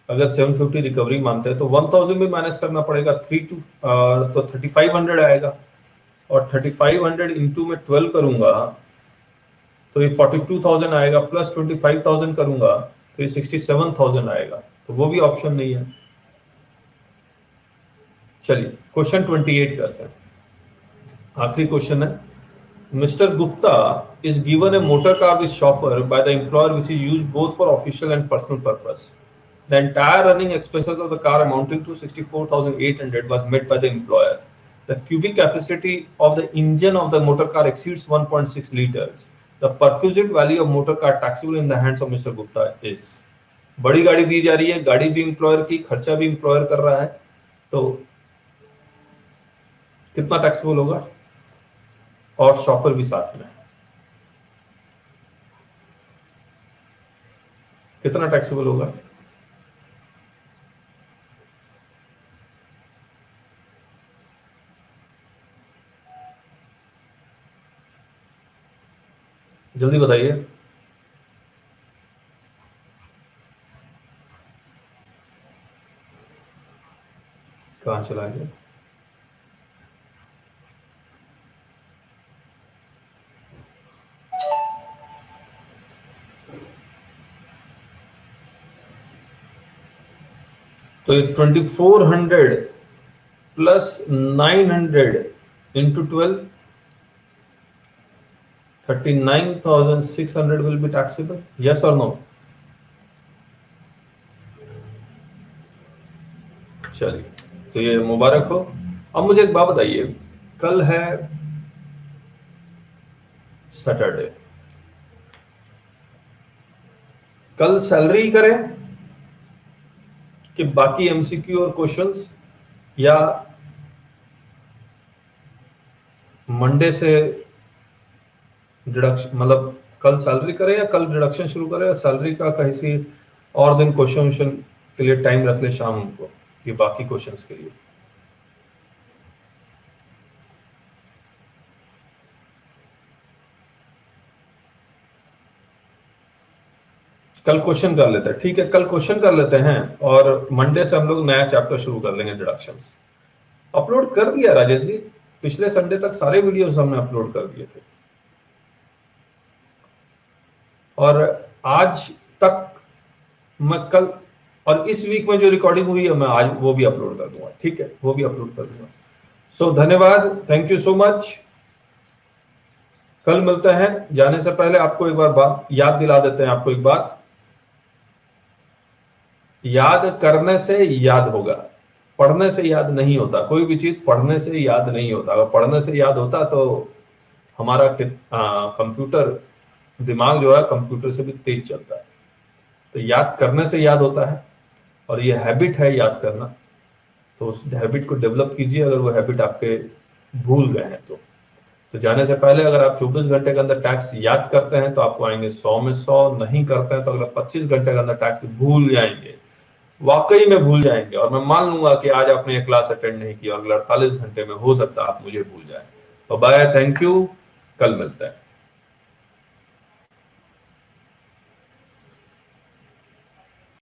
Speaker 1: अगर 750 रिकवरी मानते हैं तो 1,000 भी माइनस करना पड़ेगा। तो 3500 आएगा, और 3500 इंटू में 12 करूंगा तो ये 42,000 आएगा, प्लस 25,000 करूंगा तो ये 67,000 आएगा। तो वो भी ऑप्शन नहीं है। चलिए क्वेश्चन 28 करते हैं, आखिरी क्वेश्चन है। Mr. Gupta is given a motor car with chauffeur by the employer which is used both for official and personal purpose. The entire running expenses of the car amounting to 64,800 was met by the employer. The cubic capacity of the engine of the motor car exceeds 1.6 liters. The perquisite value of motor car taxable in the hands of Mr. Gupta is. बड़ी गाड़ी दी जा रही है, गाड़ी भी employer की, खर्चा भी एम्प्लॉयर कर रहा है, तो कितना टैक्सेबल होगा, और शॉफर भी साथ में, कितना टैक्सेबल होगा। जल्दी बताइए। कहां चला गया। तो ये 2400 plus 900 into 12, 39,600 will be taxable, yes और नो। चलिए, तो ये मुबारक हो। अब मुझे एक बात बताइए, कल है सैटरडे, कल सैलरी करें कि बाकी एमसीक्यू और क्वेश्चंस, या मंडे से डिडक्शन, मतलब कल सैलरी करें या कल डिडक्शन शुरू करें, या सैलरी का कहीं से और दिन क्वेश्चन के लिए टाइम रख ले शाम को, ये बाकी क्वेश्चंस के लिए। कल क्वेश्चन कर लेते हैं, ठीक है, कल क्वेश्चन कर लेते हैं, और मंडे से हम लोग नया चैप्टर शुरू कर लेंगे, डिडक्शंस। अपलोड कर दिया राजेश जी, पिछले संडे तक सारे वीडियोस हमने अपलोड कर दिए थे, और आज तक मैं कल और इस वीक में जो रिकॉर्डिंग हुई है मैं आज वो भी अपलोड कर दूंगा, ठीक है, वो भी अपलोड कर दूंगा। सो धन्यवाद, थैंक यू सो मच। कल मिलते हैं। जाने से पहले आपको एक बार बात याद दिला देते हैं, आपको एक बात, याद करने से याद होगा, पढ़ने से याद नहीं होता। कोई भी चीज पढ़ने से याद नहीं होता, अगर पढ़ने से याद होता तो हमारा कंप्यूटर दिमाग जो है कंप्यूटर से भी तेज चलता है। तो याद करने से याद होता है, और ये हैबिट है याद करना, तो उस हैबिट को डेवलप कीजिए, अगर वो हैबिट आपके भूल गए हैं तो जाने से पहले अगर आप 24 घंटे के अंदर टैक्स याद करते हैं तो आपको आएंगे 100 में 100, नहीं करते हैं तो अगला 25 घंटे के अंदर टैक्स भूल जाएंगे, वाकई में भूल जाएंगे। और मैं मान लूंगा कि आज आपने ये क्लास अटेंड नहीं की, अगले 48 घंटे में हो सकता है आप मुझे भूल जाए। तो बाय, थैंक यू, कल मिलते हैं।